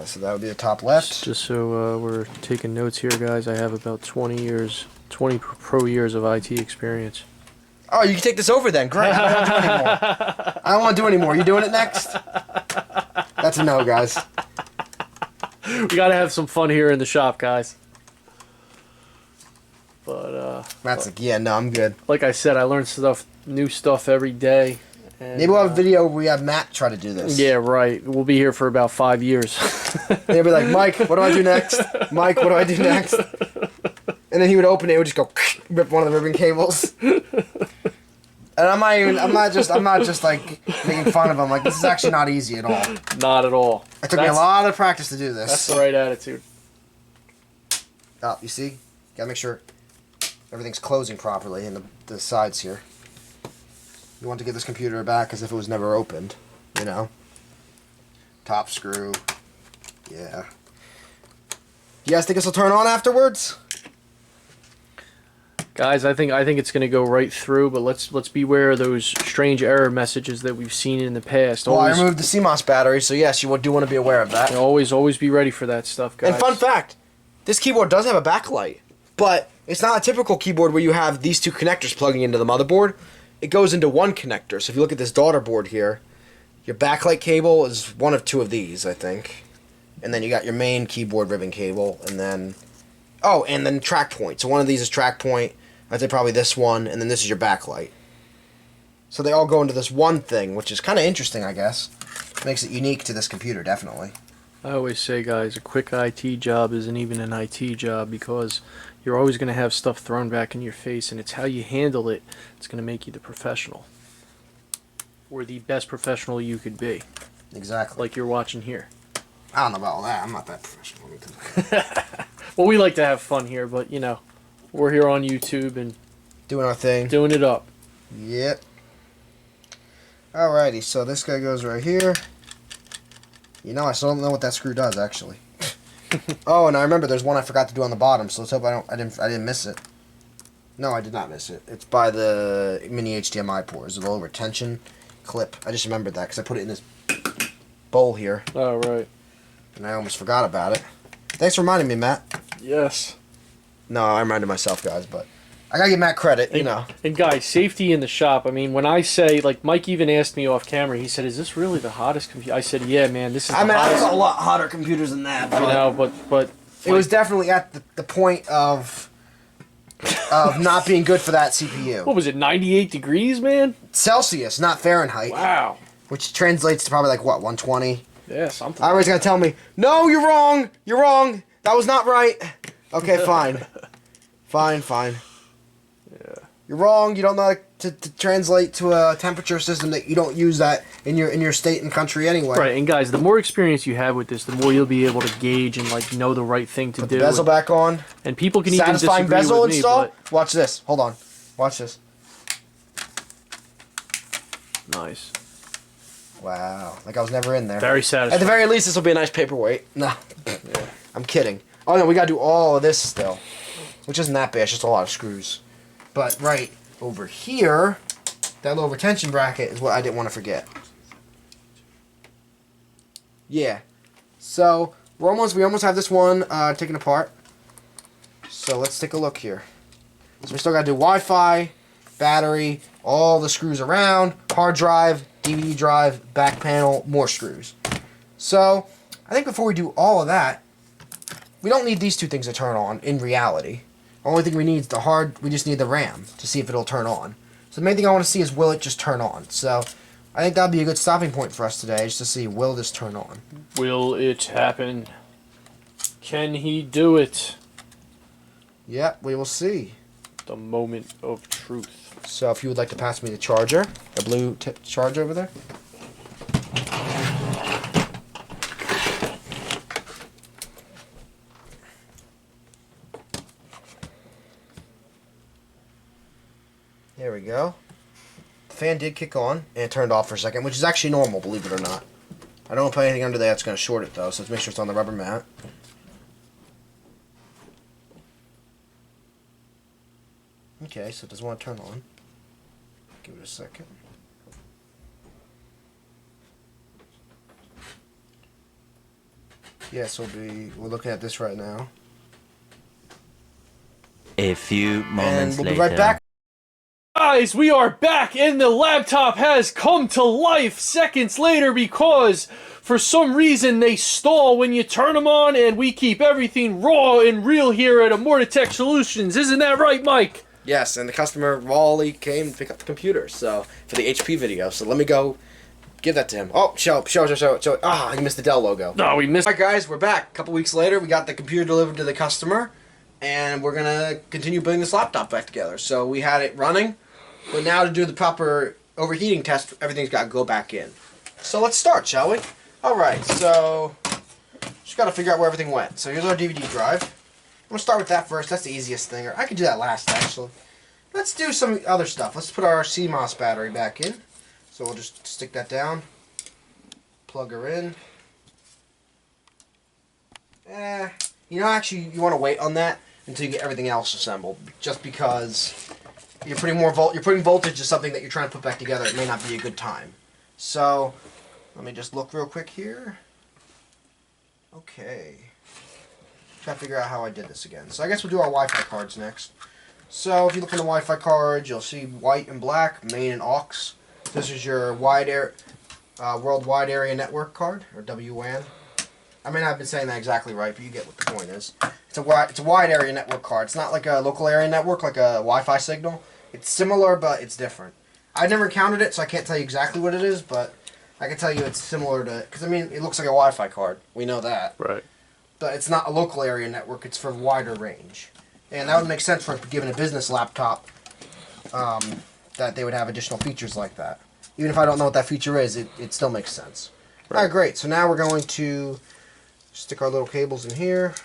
So that would be the top left. Just so we're taking notes here, guys, I have about 20 pro years of IT experience. Oh, you can take this over then. Great. I don't want to do anymore. I don't want to do anymore. You doing it next? That's a no, guys. We gotta have some fun here in the shop, guys. But Matt's like, yeah, no, I'm good. like I said, I learn new stuff every day. And, maybe we'll have a video where we have Matt try to do this. Yeah, right. We'll be here for about 5 years. They'll be like, Mike, what do I do next? Mike, what do I do next? And then he would open it, would just go rip one of the ribbon cables. And I'm not just like making fun of him. Like, this is actually not easy at all. Not at all. It took me a lot of practice to do this. That's the right attitude. Oh, you see? Gotta make sure everything's closing properly in the sides here. You want to get this computer back as if it was never opened, you know? Top screw. Yeah. You guys think this will turn on afterwards? Guys, I think it's going to go right through, but let's beware of those strange error messages that we've seen in the past. Well, I removed the CMOS battery, so yes, you do want to be aware of that. Always be ready for that stuff, guys. And fun fact, this keyboard does have a backlight, but it's not a typical keyboard where you have these two connectors plugging into the motherboard. It goes into one connector. So if you look at this daughter board here, your backlight cable is one of 2 of these, I think. And then you got your main keyboard ribbon cable, and then... Oh, and then track point. So one of these is track point. I'd say probably this one, and then this is your backlight. So they all go into this one thing, which is kind of interesting, I guess. Makes it unique to this computer, definitely. I always say, guys, a quick IT job isn't even an IT job because you're always going to have stuff thrown back in your face, and it's how you handle it that's going to make you the professional. Or the best professional you could be. Exactly. Like you're watching here. I don't know about all that. I'm not that professional. Well, we like to have fun here, but, you know, we're here on YouTube and doing our thing. Doing it up. Yep. Alrighty, so this guy goes right here. You know, I still don't know what that screw does, actually. Oh, and I remember there's one I forgot to do on the bottom, so let's hope I didn't miss it. No, I did not miss it. It's by the mini HDMI port. It's a little retention clip. I just remembered that because I put it in this bowl here. Oh, right. And I almost forgot about it. Thanks for reminding me, Matt. Yes. No, I reminded myself, guys, but I gotta give Matt credit, you know. And guys, safety in the shop. I mean, when I say, like, Mike even asked me off camera, he said, is this really the hottest computer? I said, yeah, man, this is the hottest. I saw a lot hotter computers than that. You know, but it was definitely at the point of not being good for that CPU. What was it, 98 degrees, man? Celsius, not Fahrenheit. Wow. Which translates to probably like, what, 120? Yeah, something. Ira's gonna tell me, no, you're wrong. You're wrong. That was not right. Okay, fine. Fine. Yeah. You're wrong. You don't know how to translate to a temperature system that you don't use that in your state and country anyway. Right, and guys, the more experience you have with this, the more you'll be able to gauge and like know the right thing to Put do. the bezel back on. And people can even Satisfying disagree bezel with me, install. but Watch this. Hold on. Watch this. nice. Wow. Like I was never in there. Very satisfying. At the very least, this will be a nice paperweight. No. Yeah. I'm kidding. Oh no, we gotta do all of this still. Which isn't that bad, it's just a lot of screws. But right over here, that low retention bracket is what I didn't want to forget. Yeah. So we almost have this one taken apart. So let's take a look here. So we still gotta do Wi-Fi, battery, all the screws around, hard drive, DVD drive, back panel, more screws. So I think before we do all of that, we don't need these two things to turn on in reality. The only thing we need is we just need the RAM to see if it'll turn on. So the main thing I want to see is will it just turn on. So I think that'll be a good stopping point for us today, just to see will this turn on. Will it happen? Can he do it? Yep, we will see. The moment of truth. So if you would like to pass me the charger, the blue charger over there. There we go. The fan did kick on, and it turned off for a second, which is actually normal, believe it or not. I don't want to put anything under there that's going to short it, though, so let's make sure it's on the rubber mat. Okay, so it doesn't want to turn on. Give it a second. Yes, we're looking at this right now. A few moments And we'll later. be right back. Guys, we are back and the laptop has come to life seconds later because for some reason they stall when you turn them on and we keep everything raw and real here at ImmortaTech Solutions. Isn't that right, Mike? Yes, and the customer rawly came to pick up the computer, so for the HP video. So let me go give that to him. Oh, show. Ah, you missed the Dell logo. No, we missed. Alright guys, we're back. A couple weeks later, we got the computer delivered to the customer, and we're gonna continue putting this laptop back together. So we had it running, but now to do the proper overheating test, everything's got to go back in. So let's start, shall we? Alright, so just got to figure out where everything went. So here's our DVD drive. I'm going to start with that first. That's the easiest thing. Or I could do that last, actually. Let's do some other stuff. Let's put our CMOS battery back in. So we'll just stick that down. Plug her in. You know, actually, you want to wait on that until you get everything else assembled. Just because you're putting voltage to something that you're trying to put back together, it may not be a good time. So let me just look real quick here. Okay. Try to figure out how I did this again. So I guess we'll do our Wi-Fi cards next. So if you look in the Wi-Fi cards, you'll see white and black, main and aux. This is your World Wide Area Network card, or WWAN. I may not have been saying that exactly right, but you get what the point is. It's a wide area network card. It's not like a local area network, like a Wi-Fi signal. It's similar, but it's different. I've never encountered it, so I can't tell you exactly what it is, but I can tell you it's similar to, because I mean, it looks like a Wi-Fi card. We know that. Right. But it's not a local area network, it's for wider range. And that would make sense for given a business laptop, that they would have additional features like that. Even if I don't know what that feature is, it still makes sense. Right. Alright, great. So now we're going to stick our little cables in here.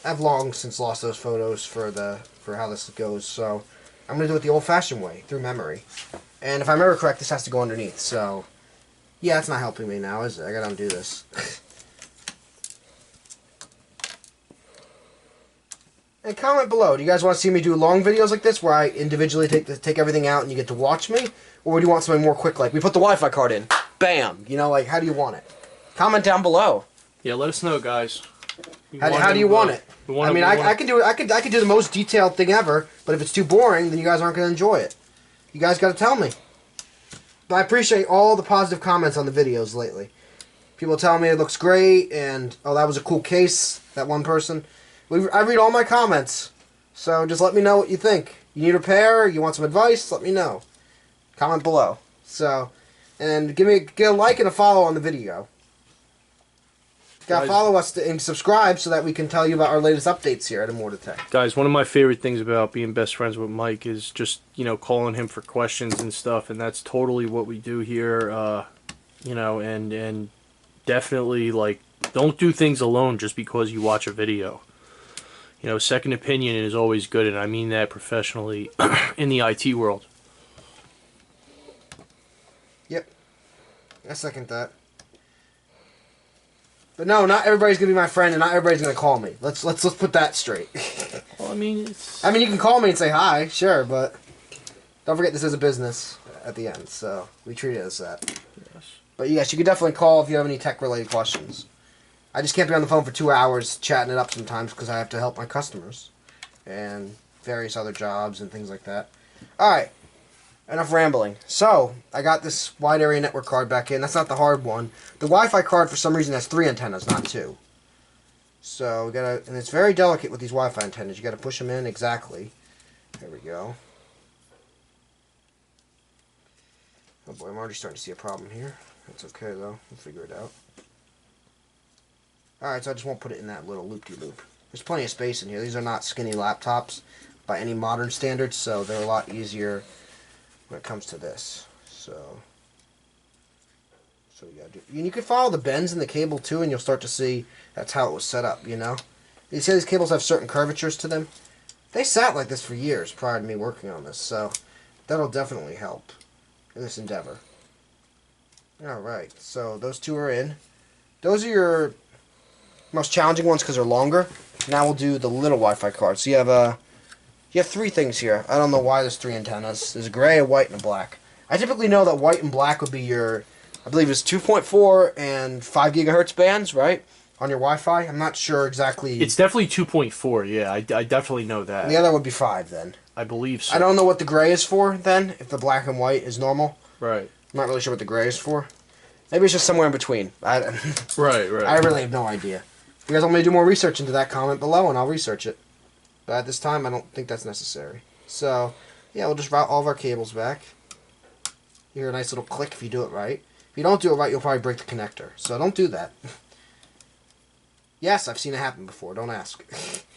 I've long since lost those photos for how this goes, so I'm going to do it the old-fashioned way, through memory. And if I remember correct, this has to go underneath, so yeah, it's not helping me now, is it? I got to undo this. And comment below, do you guys want to see me do long videos like this where I individually take everything out and you get to watch me? Or do you want something more quick, like we put the Wi-Fi card in, bam, you know, like how do you want it? Comment down below. Yeah, let us know, guys. How do you want it? I mean, I can do it. I could do the most detailed thing ever, but if it's too boring, then you guys aren't going to enjoy it. You guys got to tell me. But I appreciate all the positive comments on the videos lately. People tell me it looks great, and oh, that was a cool case. That one person. I read all my comments, so just let me know what you think. You need a repair? You want some advice? Let me know. Comment below. So, And get a like and a follow on the video. Gotta follow us and subscribe so that we can tell you about our latest updates here at ImmortaTech. Guys, one of my favorite things about being best friends with Mike is just, calling him for questions and stuff, and that's totally what we do here, and definitely, don't do things alone just because you watch a video. Second opinion is always good, and I mean that professionally in the IT world. Yep. I second that. But no, not everybody's gonna be my friend, and not everybody's gonna call me. Let's put that straight. Well, you can call me and say hi, sure, but don't forget this is a business at the end, so we treat it as that. Yes. But yes, you can definitely call if you have any tech-related questions. I just can't be on the phone for 2 hours chatting it up sometimes because I have to help my customers and various other jobs and things like that. All right. Enough rambling. So, I got this wide area network card back in. That's not the hard one. The Wi-Fi card, for some reason, has 3 antennas, not 2. So, and it's very delicate with these Wi-Fi antennas. You gotta push them in exactly. There we go. Oh boy, I'm already starting to see a problem here. That's okay, though. We'll figure it out. Alright, so I just won't put it in that little loop-de-loop. There's plenty of space in here. These are not skinny laptops by any modern standards, so they're a lot easier when it comes to this. So you gotta do. And you can follow the bends in the cable too, and you'll start to see that's how it was set up. You see these cables have certain curvatures to them. They sat like this for years prior to me working on this, so that'll definitely help in this endeavor. All right, so those 2 are in. Those are your most challenging ones because they're longer. Now we'll do the little Wi-Fi card. So you have 3 things here. I don't know why there's 3 antennas. There's a gray, a white, and a black. I typically know that white and black would be your, I believe it's 2.4 and 5 gigahertz bands, right? On your Wi-Fi. I'm not sure exactly. It's definitely 2.4, yeah. I definitely know that. And the other would be 5 then. I believe so. I don't know what the gray is for then, if the black and white is normal. Right. I'm not really sure what the gray is for. Maybe it's just somewhere in between. Right. I really have no idea. If you guys want me to do more research into that, comment below and I'll research it. But at this time, I don't think that's necessary. So, yeah, we'll just route all of our cables back. You hear a nice little click if you do it right. If you don't do it right, you'll probably break the connector. So don't do that. Yes, I've seen it happen before. Don't ask.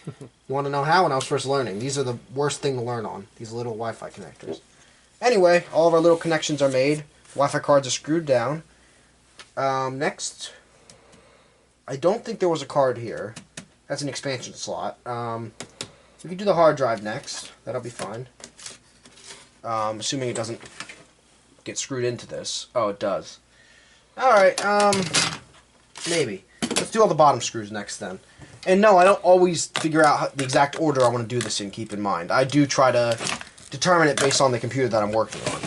You want to know how? When I was first learning. These are the worst thing to learn on. These little Wi-Fi connectors. Anyway, all of our little connections are made. Wi-Fi cards are screwed down. Next, I don't think there was a card here. That's an expansion slot. We can do the hard drive next. That'll be fine. Assuming it doesn't get screwed into this. Oh, it does. Alright, maybe. Let's do all the bottom screws next then. And no, I don't always figure out the exact order I want to do this in, keep in mind. I do try to determine it based on the computer that I'm working on.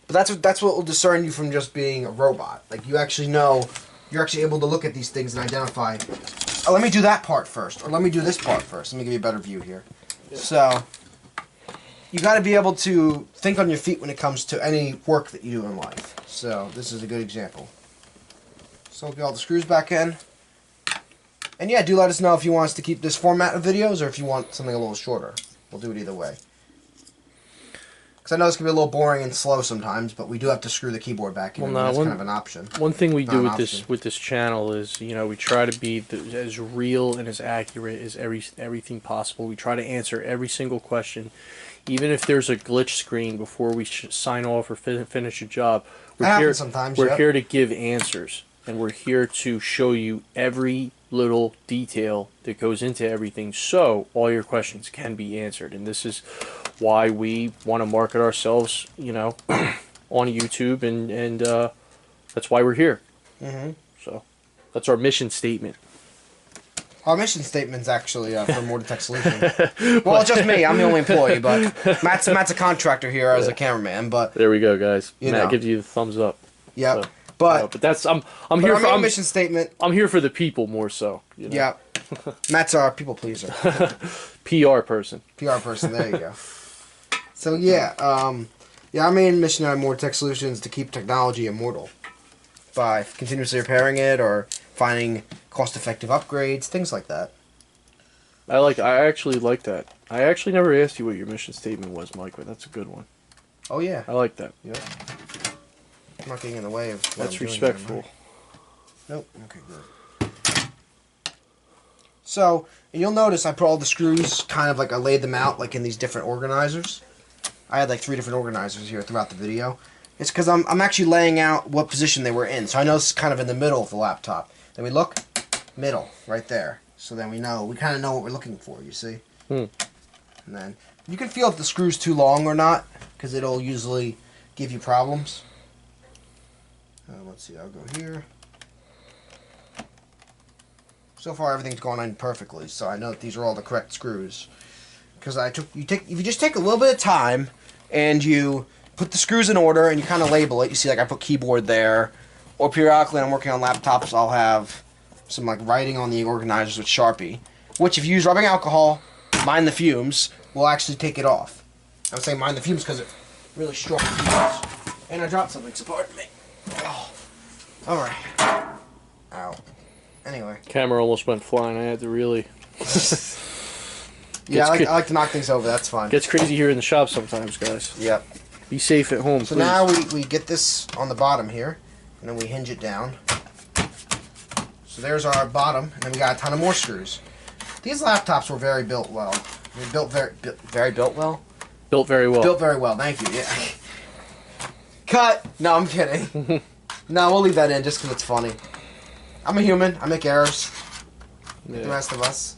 But that's what will discern you from just being a robot. Like, you actually know, you're actually able to look at these things and identify, oh, let me do that part first, or let me do this part first. Let me give you a better view here. Yeah. So, you got to be able to think on your feet when it comes to any work that you do in life. So, this is a good example. So, we'll get all the screws back in. And yeah, do let us know if you want us to keep this format of videos, or if you want something a little shorter. We'll do it either way. Because I know it's going to be a little boring and slow sometimes, but we do have to screw the keyboard back in. That's kind of an option. One thing we do with this channel is, we try to be as real and as accurate as everything possible. We try to answer every single question, even if there's a glitch screen before we sign off or finish a job. We're here to give answers, and we're here to show you every little detail that goes into everything, so all your questions can be answered. And this is why we want to market ourselves, on YouTube, and that's why we're here. So that's our mission statement. Our mission statement's actually for ImmortaTech Solutions. Well, just me. I'm the only employee, but Matt's a contractor here as a cameraman. But there we go, guys. Matt gives you the thumbs up. Yep. So, but that's I'm here for our mission statement. I'm here for the people more so. Yeah. Matt's our people pleaser. PR person. PR person. There you go. So yeah, our main mission at ImmortaTech Solutions is to keep technology immortal by continuously repairing it or finding cost-effective upgrades, things like that. I actually like that. I actually never asked you what your mission statement was, Mike, but that's a good one. Oh yeah. I like that. Yeah. I'm not getting in the way of what That's I'm doing respectful. here, nope. Okay, good. So, you'll notice I put all the screws kind of like I laid them out like in these different organizers. I had like 3 different organizers here throughout the video. It's because I'm actually laying out what position they were in. So I know it's kind of in the middle of the laptop. Then we look, middle, right there. So then we kind of know what we're looking for, you see? Hmm. And then you can feel if the screw's too long or not, because it'll usually give you problems. Let's see, I'll go here. So far everything's going on perfectly, so I know that these are all the correct screws. Because if you just take a little bit of time and you put the screws in order and you kind of label it, you see like I put keyboard there, or periodically when I'm working on laptops I'll have some like writing on the organizers with Sharpie, which if you use rubbing alcohol, mind the fumes, will actually take it off. I'm saying mind the fumes because it's really strong fumes. And I dropped something, so pardon me. Oh. Alright. Ow. Anyway. Camera almost went flying. I had to really... Yeah, I like to knock things over, that's fine. Gets crazy here in the shop sometimes, guys. Yep. Be safe at home, So please. now we get this on the bottom here, and then we hinge it down. So there's our bottom, and then we got a ton of more screws. These laptops were very built well. They built very built well? Built very well. Built very well, thank you. Yeah. Cut! No, I'm kidding. No, we'll leave that in just because it's funny. I'm a human. I make errors. Like the rest of us.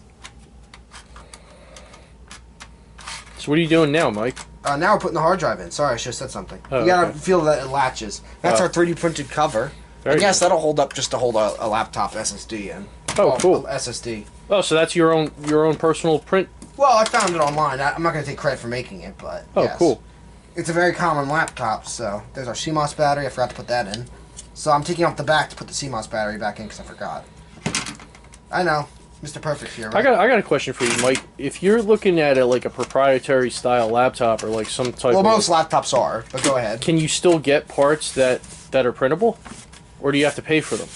So what are you doing now, Mike? Now we're putting the hard drive in. Sorry, I should have said something. Oh, you gotta okay. feel that it latches. That's our 3D printed cover. I guess that'll hold up just to hold a laptop SSD in. Oh, cool. SSD. Oh, so that's your own personal print? Well, I found it online. I'm not gonna take credit for making it, but Oh, yes. cool. It's a very common laptop. So there's our CMOS battery. I forgot to put that in. So I'm taking off the back to put the CMOS battery back in because I forgot. I know. Mr. Perfect here, right? I got a question for you, Mike. If you're looking at it like a proprietary style laptop or like some type Well, of... most laptops are, but go ahead. Can you still get parts that are printable? Or do you have to pay for them?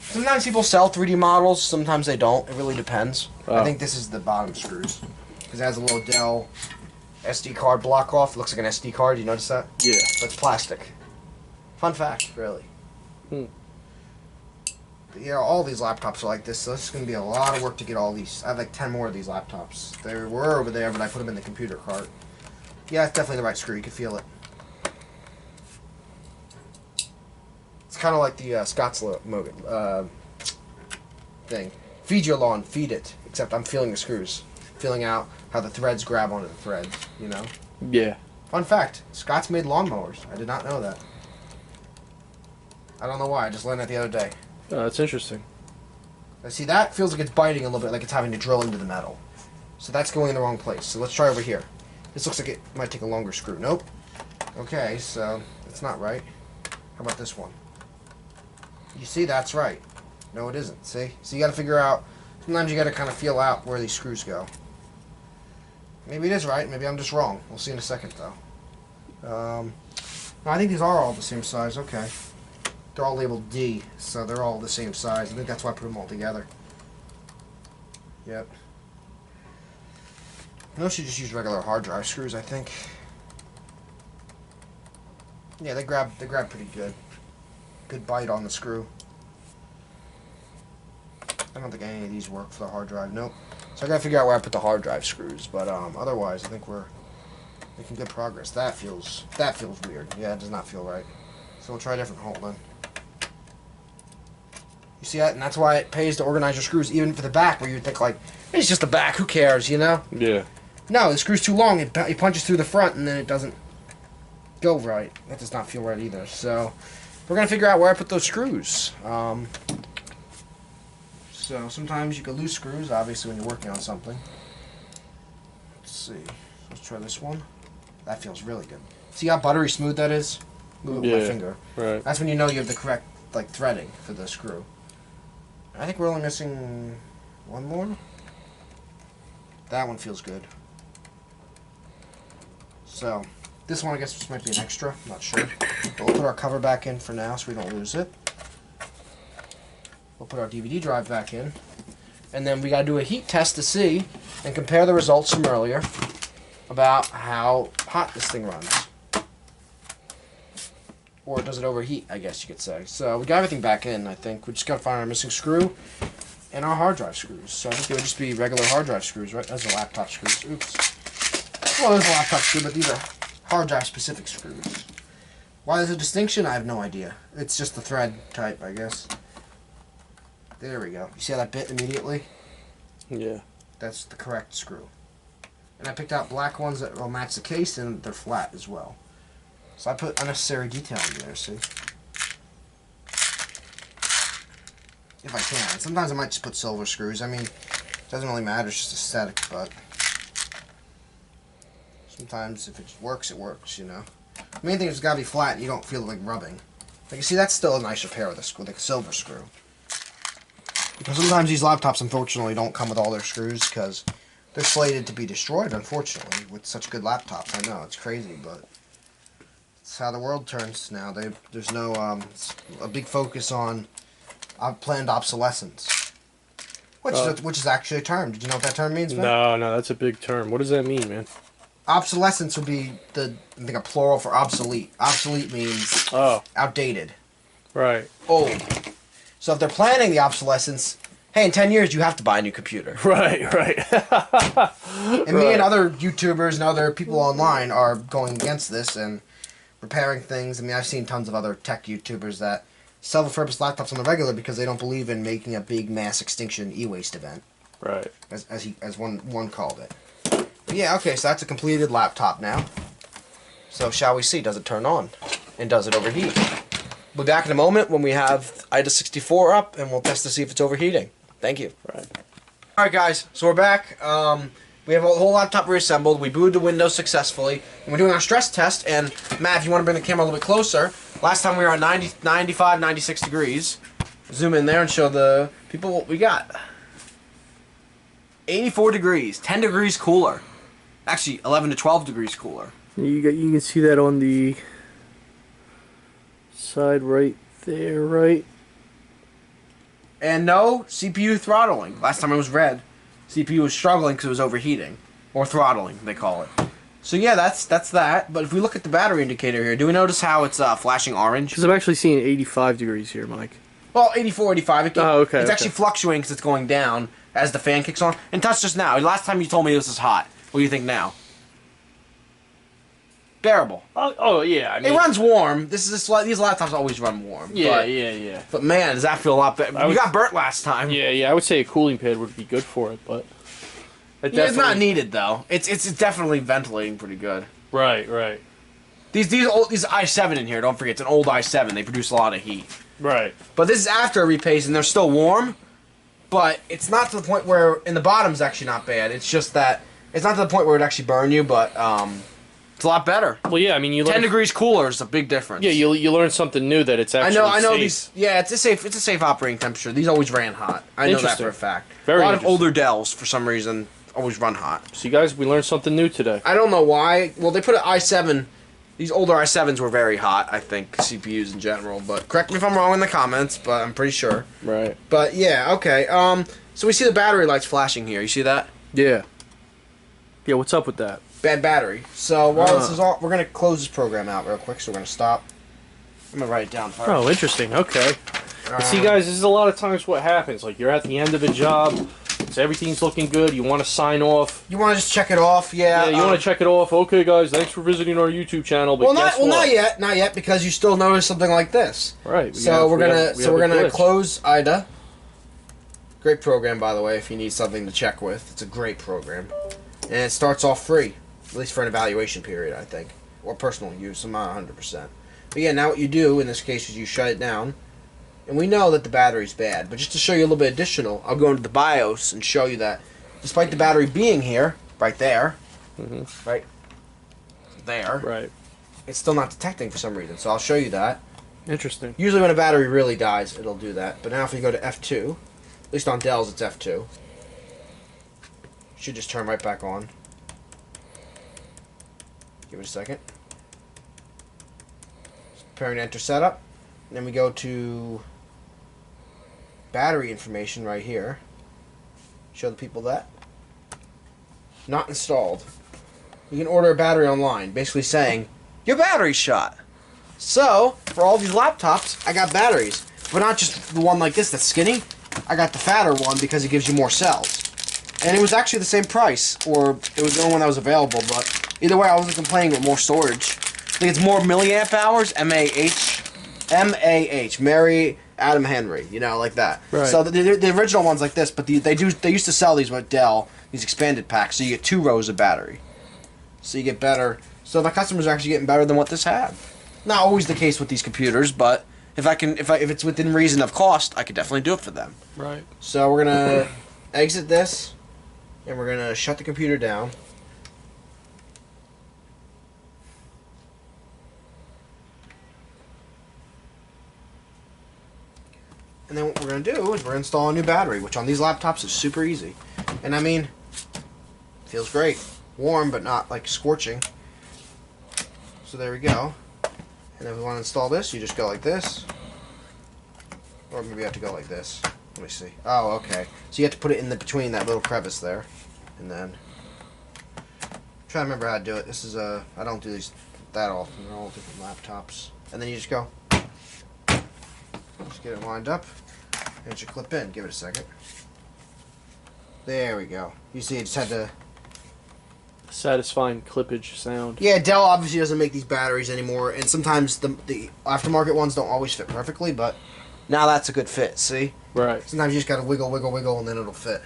Sometimes people sell 3D models, sometimes they don't. It really depends. Oh. I think this is the bottom screws. Because it has a little Dell SD card block off. It looks like an SD card. You notice that? Yeah. But it's plastic. Fun fact, really. Hmm. But yeah, all these laptops are like this, so it's going to be a lot of work to get all these. I have like 10 more of these laptops. They were over there, but I put them in the computer cart. Yeah, it's definitely the right screw. You can feel it. It's kind of like the Scott's thing. Feed your lawn, feed it. Except I'm feeling the screws. Feeling out how the threads grab onto the threads, you know? Yeah. Fun fact, Scott's made lawnmowers. I did not know that. I don't know why, I just learned that the other day. Oh, that's interesting. See, that feels like it's biting a little bit, like it's having to drill into the metal. So that's going in the wrong place. So let's try over here. This looks like it might take a longer screw. Nope. Okay, so it's not right. How about this one? You see, that's right. No, it isn't. See? So you got to figure out, sometimes you got to kind of feel out where these screws go. Maybe it is right, maybe I'm just wrong. We'll see in a second, though. No, I think these are all the same size. Okay. They're all labeled D, so they're all the same size. I think that's why I put them all together. Yep. I should just use regular hard drive screws, I think. Yeah, they grab pretty good. Good bite on the screw. I don't think any of these work for the hard drive. Nope. So I gotta figure out where I put the hard drive screws, but otherwise I think we're making good progress. That feels weird. Yeah, it does not feel right. So we'll try a different hole then. You see that? And that's why it pays to organize your screws, even for the back, where you'd think like, it's just the back, who cares, you know? Yeah. No, the screw's too long, it punches through the front and then it doesn't go right. That does not feel right either. So we're gonna figure out where I put those screws. So sometimes you can lose screws, obviously, when you're working on something. Let's see. Let's try this one. That feels really good. See how buttery smooth that is? Move it with my finger. Right. That's when you know you have the correct threading for the screw. I think we're only missing one more. That one feels good. So this one I guess just might be an extra. I'm not sure. But we'll put our cover back in for now so we don't lose it. We'll put our DVD drive back in. And then we got to do a heat test to see and compare the results from earlier about how hot this thing runs. or does it overheat, I guess you could say. So we got everything back in, I think. We just got to find our missing screw and our hard drive screws. So I think they would just be regular hard drive screws, right? Those are laptop screws. Oops. Well, there's a laptop screw, but these are hard drive specific screws. Why there's a distinction, I have no idea. It's just the thread type, I guess. There we go. You see how that bit immediately? Yeah. That's the correct screw. And I picked out black ones that will match the case, and they're flat as well. So I put unnecessary detail in there, see? If I can. Sometimes I might just put silver screws. I mean, it doesn't really matter, it's just aesthetic, but sometimes if it works, it works, you know? The main thing is it's gotta be flat and you don't feel it like rubbing. Like you see, that's still a nice repair with a silver screw. Because sometimes these laptops, unfortunately, don't come with all their screws because they're slated to be destroyed, unfortunately, with such good laptops. I know, it's crazy, but it's how the world turns now. There's no, a big focus on planned obsolescence. Which is actually a term. Did you know what that term means, man? No, that's a big term. What does that mean, man? Obsolescence would be I think a plural for obsolete. Obsolete means outdated. Right. Old. So if they're planning the obsolescence, hey, in 10 years you have to buy a new computer. Right. And me and other YouTubers and other people online are going against this and repairing things. I mean, I've seen tons of other tech YouTubers that sell refurbished laptops on the regular because they don't believe in making a big mass extinction e-waste event. Right. As one called it. But yeah, okay, so that's a completed laptop now. So shall we see, does it turn on? And does it overheat? We'll be back in a moment when we have IDA64 up, and we'll test to see if it's overheating. Thank you. Right. Alright guys, so we're back. We have a whole laptop reassembled. We booted the Windows successfully. And we're doing our stress test, and Matt, if you want to bring the camera a little bit closer, last time we were at 90, 95, 96 degrees. Zoom in there and show the people what we got. 84 degrees, 10 degrees cooler. Actually, 11 to 12 degrees cooler. You can see that on the side right there, right? And no CPU throttling. Last time it was red. CPU was struggling because it was overheating. Or throttling, they call it. So yeah, that's that. But if we look at the battery indicator here, do we notice how it's flashing orange? Because I'm actually seeing 85 degrees here, Mike. Well, 84, 85. Okay. It's actually fluctuating because it's going down as the fan kicks on. And touch just now. Last time you told me this was hot. What do you think now? Bearable. Oh yeah. I mean, it runs warm. These laptops always run warm. Yeah. But man, does that feel a lot better? You got burnt last time. Yeah. I would say a cooling pad would be good for it, but it's not needed though. It's definitely ventilating pretty good. Right. These i7 in here. Don't forget, it's an old i7. They produce a lot of heat. Right. But this is after a repaste, and they're still warm. But it's not to the point where, in the bottom's actually not bad. It's just that it's not to the point where it actually burn you, but it's a lot better. Well, yeah, I mean, you 10 degrees cooler is a big difference. Yeah, you learn something new that it's actually I know safe. these. Yeah, it's a safe operating temperature. These always ran hot. I know that for a fact. Very a lot of older Dells, for some reason, always run hot. So, you guys, we learned something new today. I don't know why. Well, they put an i7. These older i7s were very hot, I think, CPUs in general. But correct me if I'm wrong in the comments, but I'm pretty sure. Right. But yeah, okay. So we see the battery lights flashing here. You see that? Yeah. Yeah, what's up with that? Bad battery. So while this is all, we're gonna close this program out real quick. So we're gonna stop. I'm gonna write it down first. Oh, interesting. Okay. But see, guys, this is a lot of times what happens. Like, you're at the end of a job, so everything's looking good. You want to sign off. You want to just check it off, yeah. Yeah, you want to check it off. Okay, guys, thanks for visiting our YouTube channel. But not yet, because you still notice something like this. Right. We're gonna close IDA. Great program, by the way. If you need something to check with, it's a great program, and it starts off free, at least for an evaluation period, I think, or personal use. I'm not 100%. But yeah, now what you do in this case is you shut it down. And we know that the battery's bad, but just to show you a little bit additional, I'll go into the BIOS and show you that despite the battery being here, right there, right there, right, it's still not detecting for some reason. So I'll show you that. Interesting. Usually when a battery really dies, it'll do that. But now if you go to F2, at least on Dell's it's F2, should just turn right back on. Give it a second. Preparing to enter setup. And then we go to battery information right here. Show the people that. Not installed. You can order a battery online, basically saying, your battery's shot. So, for all these laptops, I got batteries. But not just the one like this that's skinny. I got the fatter one because it gives you more cells. And it was actually the same price, or it was the only one that was available, but either way, I wasn't complaining with more storage. I think it's more milliamp hours, M-A-H, Mary Adam Henry, you know, like that. Right. So the original one's like this, but they used to sell these with Dell, these expanded packs, so you get 2 rows of battery. So you get better. So my customers are actually getting better than what this had. Not always the case with these computers, but if it's within reason of cost, I could definitely do it for them. Right. So we're gonna exit this, and we're gonna shut the computer down. And then what we're going to do is we're going to install a new battery, which on these laptops is super easy. And I mean, feels great. Warm, but not like scorching. So there we go. And then we want to install this, you just go like this. Or maybe you have to go like this. Let me see. Oh, okay. So you have to put it in between that little crevice there. And then, I'm trying to remember how to do it. This is I don't do these that often. They're all different laptops. And then you just go. Just get it lined up, and it should clip in. Give it a second. There we go. You see, it just had to... Satisfying clippage sound. Yeah, Dell obviously doesn't make these batteries anymore, and sometimes the aftermarket ones don't always fit perfectly, but now that's a good fit, see? Right. Sometimes you just gotta wiggle, wiggle, wiggle, and then it'll fit.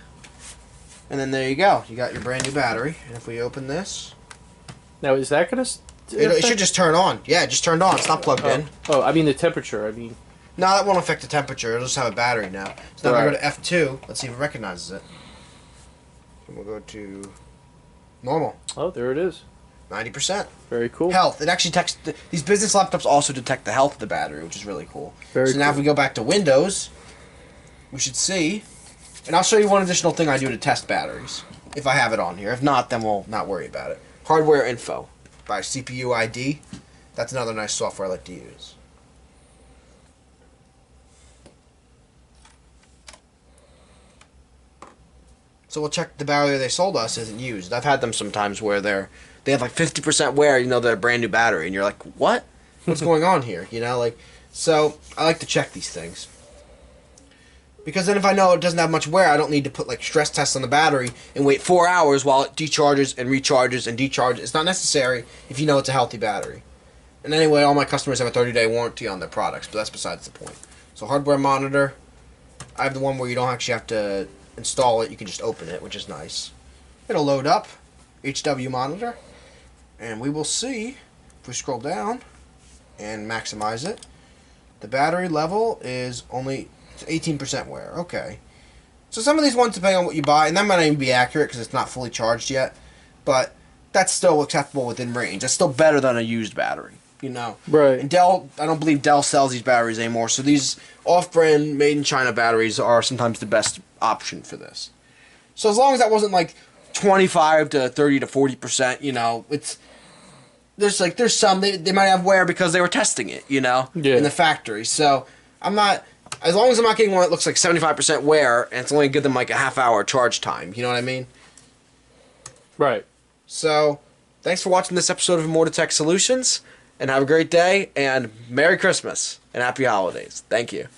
And then there you go. You got your brand new battery, and if we open this... Now, is that going to... It should just turn on. Yeah, it just turned on. It's not plugged in. Oh, I mean the temperature, I mean... No, that won't affect the temperature. It'll just have a battery now. So now if I go to F2, let's see if it recognizes it. And we'll go to normal. Oh, there it is. 90%. Very cool. Health. It actually detects... These business laptops also detect the health of the battery, which is really cool. Very so now if we go back to Windows, we should see... And I'll show you one additional thing I do to test batteries. If I have it on here. If not, then we'll not worry about it. Hardware Info by CPU ID. That's another nice software I like to use. So we'll check the battery they sold us isn't used. I've had them sometimes where they have like 50% wear, you know, they're a brand new battery, and you're like, what? What's going on here? You know, like, so I like to check these things. Because then if I know it doesn't have much wear, I don't need to put like stress tests on the battery and wait 4 hours while it decharges and recharges and decharges. It's not necessary if you know it's a healthy battery. And anyway, all my customers have a 30-day warranty on their products, but that's besides the point. So hardware monitor, I have the one where you don't actually have to install it, you can just open it, which is nice. It'll load up, HW monitor, and we will see, if we scroll down and maximize it, the battery level is only 18% wear. Okay. So some of these ones, depending on what you buy, and that might not even be accurate because it's not fully charged yet, but that's still acceptable within range. That's still better than a used battery, you know. Right. And Dell, I don't believe Dell sells these batteries anymore, so these off-brand, made-in-China batteries are sometimes the best option for this. So as long as that wasn't like 25 to 30 to 40%, you know, there's some, they might have wear because they were testing it, you know, yeah, in the factory. So I'm not, as long as I'm not getting one that looks like 75% wear and it's only give them like a half-hour charge time, you know what I mean? Right. So thanks for watching this episode of ImmortaTech Solutions, and have a great day, and Merry Christmas and Happy Holidays. Thank you.